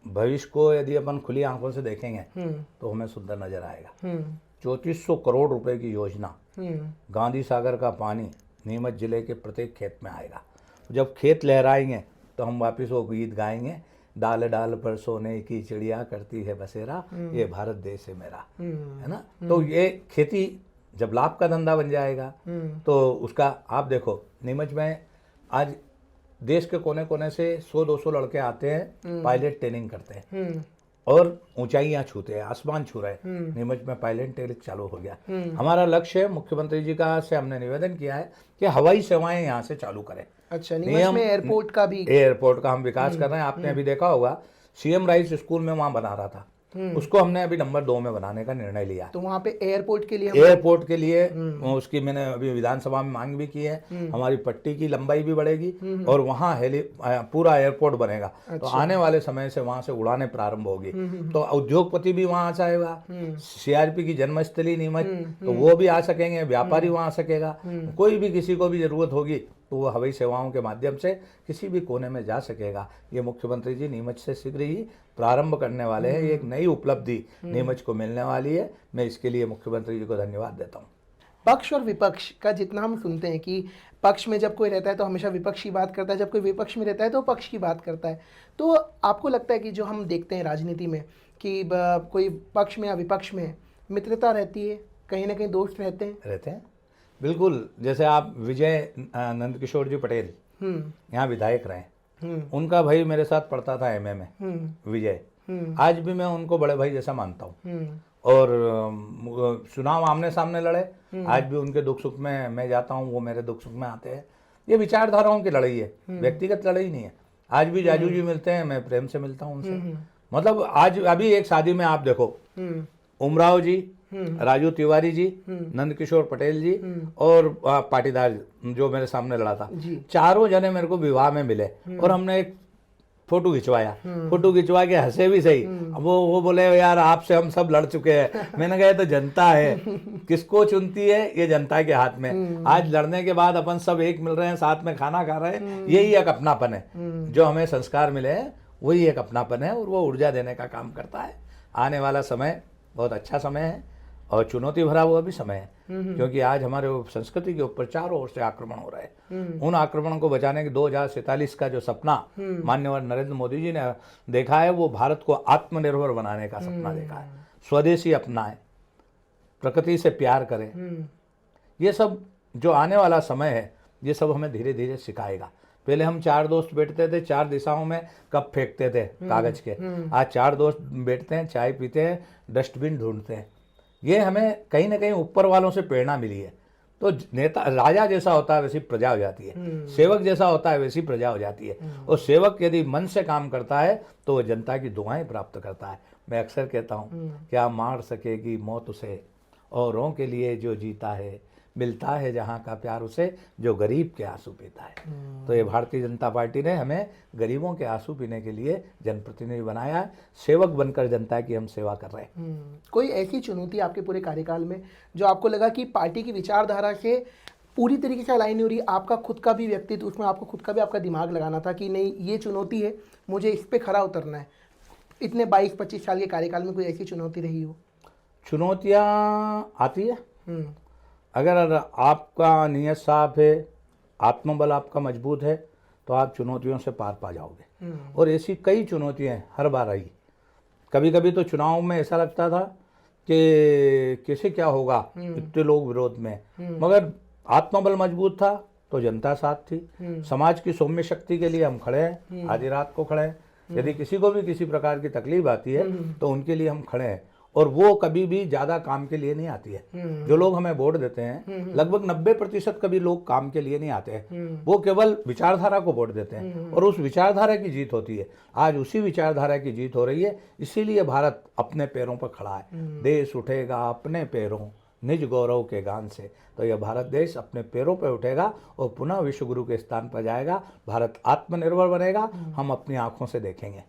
भविष्य को यदि अपन खुली आंखों से देखेंगे तो हमें सुंदर नजर आएगा। 3400 करोड़ रुपए की योजना, गांधी सागर का पानी नीमच जिले के प्रत्येक खेत में आएगा। जब खेत लहराएंगे तो हम वापस वो गीत गाएंगे, डाल डाल पर सोने की चिड़िया करती है बसेरा, ये भारत देश है मेरा, है ना। तो ये खेती जब लाभ का धंधा बन जाएगा तो उसका आप देखो, नीमच में आज देश के कोने कोने से 100-200 लड़के आते हैं, पायलट ट्रेनिंग करते हैं और ऊंचाइयां छूते हैं, आसमान छू रहे हैं। नीमच में पायलट ट्रेनिंग चालू हो गया। हमारा लक्ष्य है, मुख्यमंत्री जी का से हमने निवेदन किया है कि हवाई सेवाएं यहाँ से चालू करें। अच्छा, नीमच में एयरपोर्ट का हम विकास कर रहे हैं। आपने अभी देखा होगा सीएम राइस स्कूल में वहाँ बना रहा था, उसको हमने अभी नंबर 2 में बनाने का निर्णय लिया। तो वहाँ पे एयरपोर्ट के लिए उसकी मैंने अभी विधानसभा में मांग भी की है। हमारी पट्टी की लंबाई भी बढ़ेगी और वहाँ पूरा एयरपोर्ट बनेगा। अच्छा। तो आने वाले समय से वहाँ से उड़ानें प्रारंभ होगी, तो उद्योगपति भी वहाँ आ जाएगा। सीआरपी की जन्मस्थली नीमच, तो वो भी आ सकेंगे, व्यापारी वहाँ आ सकेगा। कोई भी किसी को भी जरूरत होगी तो वो हवाई सेवाओं के माध्यम से किसी भी कोने में जा सकेगा। ये मुख्यमंत्री जी नीमच से शीघ्र ही प्रारंभ करने वाले हैं। एक नई उपलब्धि नीमच को मिलने वाली है। मैं इसके लिए मुख्यमंत्री जी को धन्यवाद देता हूँ। पक्ष और विपक्ष का जितना हम सुनते हैं कि पक्ष में जब कोई रहता है तो हमेशा विपक्ष की बात करता है, जब कोई विपक्ष में रहता है तो पक्ष की बात करता है, तो आपको लगता है कि जो हम देखते हैं राजनीति में कि कोई पक्ष में या विपक्ष में मित्रता रहती है, कहीं ना कहीं दोस्त रहते हैं? बिल्कुल। जैसे आप विजय नंदकिशोर जी पटेल यहाँ विधायक रहे, उनका भाई मेरे साथ पढ़ता था एमए में, विजय। आज भी मैं उनको बड़े भाई जैसा मानता हूँ और चुनाव आमने सामने लड़े, आज भी उनके दुख सुख में मैं जाता हूँ, वो मेरे दुख सुख में आते हैं। ये विचारधाराओं की लड़ाई है, व्यक्तिगत लड़ाई नहीं है। आज भी जाजू जी मिलते हैं, मैं प्रेम से मिलता हूँ उनसे। मतलब आज अभी एक शादी में आप देखो, उमराव जी, राजू तिवारी जी, नंदकिशोर पटेल जी और पाटीदार जो मेरे सामने लड़ा था, चारों जने मेरे को विवाह में मिले और हमने एक फोटो खिंचवाया, फोटो खिंचवा के हंसे भी सही। अब वो बोले यार आपसे हम सब लड़ चुके हैं। मैंने कहा ये तो जनता है, किसको चुनती है ये जनता के हाथ में। आज लड़ने के बाद अपन सब एक मिल रहे हैं, साथ में खाना खा रहे हैं, यही एक अपनापन है। जो हमें संस्कार मिले हैं वही एक अपनापन है, और वो ऊर्जा देने का काम करता है। आने वाला समय बहुत अच्छा समय है और चुनौती भरा हुआ भी समय है, क्योंकि आज हमारे संस्कृति के ऊपर चारों ओर से आक्रमण हो रहे हैं। उन आक्रमणों को बचाने के 2047 का जो सपना माननीय नरेंद्र मोदी जी ने देखा है, वो भारत को आत्मनिर्भर बनाने का सपना देखा है। स्वदेशी अपनाएं, प्रकृति से प्यार करें, ये सब जो आने वाला समय है ये सब हमें धीरे धीरे सिखाएगा। पहले हम 4 दोस्त बैठते थे, 4 दिशाओं में कप फेंकते थे कागज के। आज 4 दोस्त बैठते हैं, चाय पीते हैं, डस्टबिन ढूंढते हैं। ये हमें कहीं ना कहीं ऊपर वालों से प्रेरणा मिली है। तो नेता राजा जैसा होता है वैसी प्रजा हो जाती है, सेवक जैसा होता है वैसी प्रजा हो जाती है। और सेवक यदि मन से काम करता है तो वो जनता की दुआएं प्राप्त करता है। मैं अक्सर कहता हूँ, क्या मार सकेगी मौत उसे, औरों के लिए जो जीता है, मिलता है जहाँ का प्यार उसे, जो गरीब के आंसू पीता है। तो ये भारतीय जनता पार्टी ने हमें गरीबों के आंसू पीने के लिए जनप्रतिनिधि बनाया है। सेवक बनकर जनता की हम सेवा कर रहे हैं। कोई ऐसी चुनौती आपके पूरे कार्यकाल में जो आपको लगा कि पार्टी की विचारधारा से पूरी तरीके से अलाइन नहीं हो रही, आपका खुद का भी व्यक्तित्व, उसमें आपको खुद का भी आपका दिमाग लगाना था कि नहीं ये चुनौती है, मुझे इस पर खरा उतरना है? इतने 22-25 साल के कार्यकाल में कोई ऐसी चुनौती रही हो? चुनौतियाँ आती है, अगर आपका नियत साफ है, आत्मबल आपका मजबूत है, तो आप चुनौतियों से पार पा जाओगे। और ऐसी कई चुनौतियाँ हर बार आई। कभी कभी तो चुनाव में ऐसा लगता था कि कैसे क्या होगा, इतने लोग विरोध में, मगर आत्मबल मजबूत था तो जनता साथ थी। समाज की सौम्य शक्ति के लिए हम खड़े हैं, आधी रात को खड़े हैं। यदि किसी को भी किसी प्रकार की तकलीफ आती है तो उनके लिए हम खड़े हैं। और वो कभी भी ज़्यादा काम के लिए नहीं आती है। जो लोग हमें वोट देते हैं, लगभग 90% कभी लोग काम के लिए नहीं आते हैं, वो केवल विचारधारा को वोट देते हैं और उस विचारधारा की जीत होती है। आज उसी विचारधारा की जीत हो रही है, इसीलिए भारत अपने पैरों पर खड़ा है। देश उठेगा अपने पैरों, निज गौरव के गान से। तो यह भारत देश अपने पैरों पर उठेगा और पुनः विश्व गुरु के स्थान पर जाएगा। भारत आत्मनिर्भर बनेगा, हम अपनी आंखों से देखेंगे।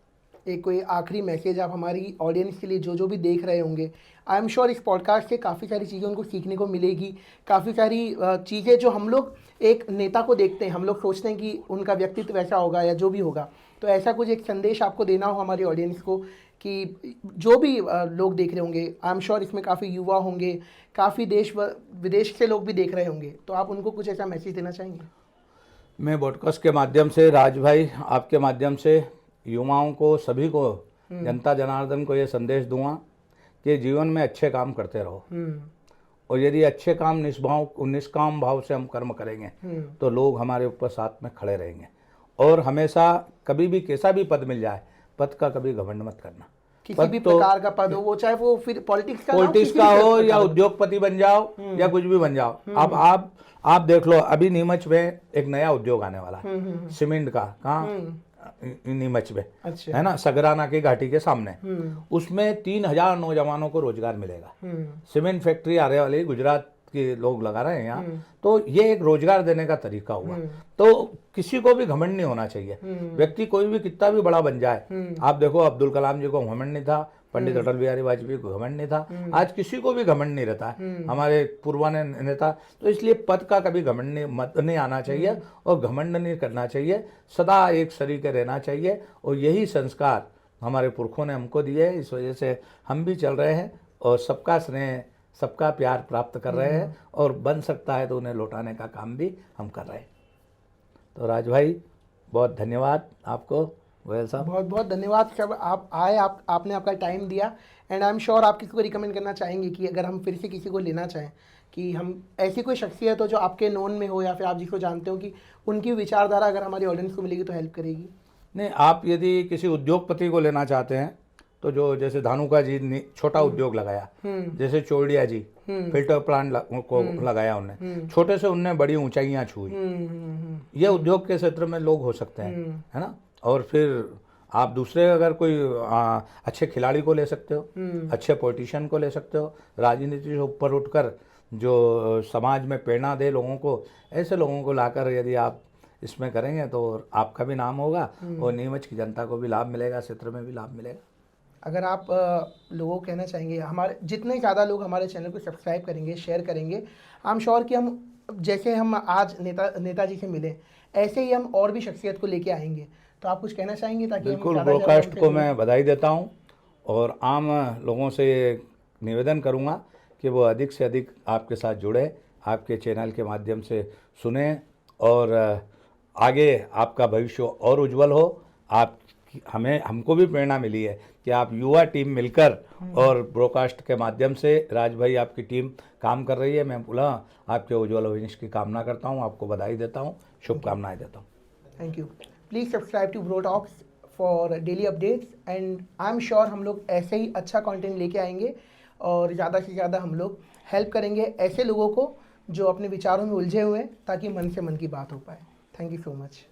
एक कोई आखिरी मैसेज आप हमारी ऑडियंस के लिए, जो भी देख रहे होंगे, आई एम श्योर इस पॉडकास्ट से काफ़ी सारी चीज़ें उनको सीखने को मिलेगी। काफ़ी सारी चीज़ें जो हम लोग एक नेता को देखते हैं, हम लोग सोचते हैं कि उनका व्यक्तित्व वैसा होगा या जो भी होगा, तो ऐसा कुछ एक संदेश आपको देना हो हमारी ऑडियंस को कि जो भी लोग देख रहे होंगे, आई एम श्योर इसमें काफ़ी युवा होंगे, काफ़ी देश विदेश से लोग भी देख रहे होंगे, तो आप उनको कुछ ऐसा मैसेज देना चाहेंगे? मैं पॉडकास्ट के माध्यम से, राज भाई आपके माध्यम से युवाओं को, सभी को, जनता जनार्दन को ये संदेश दूंगा कि जीवन में अच्छे काम करते रहो। और यदि अच्छे काम निष्काम भाव से हम कर्म करेंगे तो लोग हमारे ऊपर साथ में खड़े रहेंगे। और हमेशा कभी भी कैसा भी पद मिल जाए, पद का कभी घमंड मत करना। किसी भी प्रकार का पद हो, वो चाहे वो फिर पॉलिटिक्स का हो या उद्योगपति बन जाओ या कुछ भी बन जाओ। अब आप देख लो, अभी नीमच में एक नया उद्योग आने वाला है सीमेंट का। कहाँ? नीमच में। अच्छा। है ना, सगराना की घाटी के सामने। उसमें 3000 नौजवानों को रोजगार मिलेगा। सीमेंट फैक्ट्री आने वाली, गुजरात के लोग लगा रहे हैं यहाँ। तो ये एक रोजगार देने का तरीका हुआ। तो किसी को भी घमंड नहीं होना चाहिए। व्यक्ति कोई भी कितना भी बड़ा बन जाए, आप देखो अब्दुल कलाम जी को घमंड नहीं था, पंडित अटल बिहारी वाजपेयी को घमंड नहीं था, आज किसी को भी घमंड नहीं रहता है, हमारे पूर्वाने नेता। तो इसलिए पद का कभी घमंड नहीं आना चाहिए और घमंड नहीं करना चाहिए, सदा एक शरीर के रहना चाहिए। और यही संस्कार हमारे पुरखों ने हमको दिए, इस वजह से हम भी चल रहे हैं और सबका स्नेह, सबका प्यार प्राप्त कर रहे हैं। और बन सकता है तो उन्हें लौटाने का काम भी हम कर रहे हैं। तो राज भाई बहुत धन्यवाद आपको, गोयल साहब बहुत बहुत धन्यवाद सर, आप आए, आपने आपका टाइम दिया। एंड आई एम श्योर आप किसी को रिकमेंड करना चाहेंगे कि अगर हम फिर से किसी को लेना चाहें, कि हम ऐसी कोई शख्सियत हो जो आपके नोन में हो या फिर आप जिसको जानते हो कि उनकी विचारधारा अगर हमारी ऑडियंस को मिलेगी तो हेल्प करेगी? नहीं, आप यदि किसी उद्योगपति को लेना चाहते हैं तो जो जैसे धानुका जी ने छोटा उद्योग लगाया, जैसे चोरडिया जी फिल्टर प्लांट को लगाया उन्होंने, छोटे से उनने बड़ी ऊंचाइयां छुई। ये उद्योग के क्षेत्र में लोग हो सकते हैं, है ना। और फिर आप दूसरे अगर कोई अच्छे खिलाड़ी को ले सकते हो, अच्छे पॉलिटिशियन को ले सकते हो, राजनीति से ऊपर उठकर जो समाज में प्रेरणा दे लोगों को, ऐसे लोगों को लाकर यदि आप इसमें करेंगे तो आपका भी नाम होगा और नीमच की जनता को भी लाभ मिलेगा, क्षेत्र में भी लाभ मिलेगा। अगर आप लोगों को कहना चाहेंगे, हमारे जितने ज़्यादा लोग हमारे चैनल को सब्सक्राइब करेंगे, शेयर करेंगे, आई एम श्योर कि हम जैसे हम आज नेताजी से मिले, ऐसे ही हम और भी शख्सियत को लेके आएंगे। तो आप कुछ कहना चाहेंगे ताकि हम बिल्कुल, ज़्यादा से ज़्यादा ब्रॉडकास्ट उनसे को जुड़ें? मैं बधाई देता हूं और आम लोगों से निवेदन करूंगा कि वो अधिक से अधिक आपके साथ जुड़े, आपके चैनल के माध्यम से सुने और आगे आपका भविष्य और उज्जवल हो। आप हमको भी प्रेरणा मिली है कि आप युवा टीम मिलकर और ब्रॉडकास्ट के माध्यम से राज भाई आपकी टीम काम कर रही है। मैं पुनः आपके उज्जवल भविष्य की कामना करता हूं, आपको बधाई देता हूं, शुभकामनाएं देता हूं। Thank you. Please subscribe to Bro Talks for daily updates and I am sure हम लोग ऐसे ही अच्छा कंटेंट लेके आएंगे और ज़्यादा से ज़्यादा हम लोग हेल्प करेंगे ऐसे लोगों को जो अपने विचारों में उलझे हुए हैं, ताकि मन से मन की बात हो पाए। Thank you so much.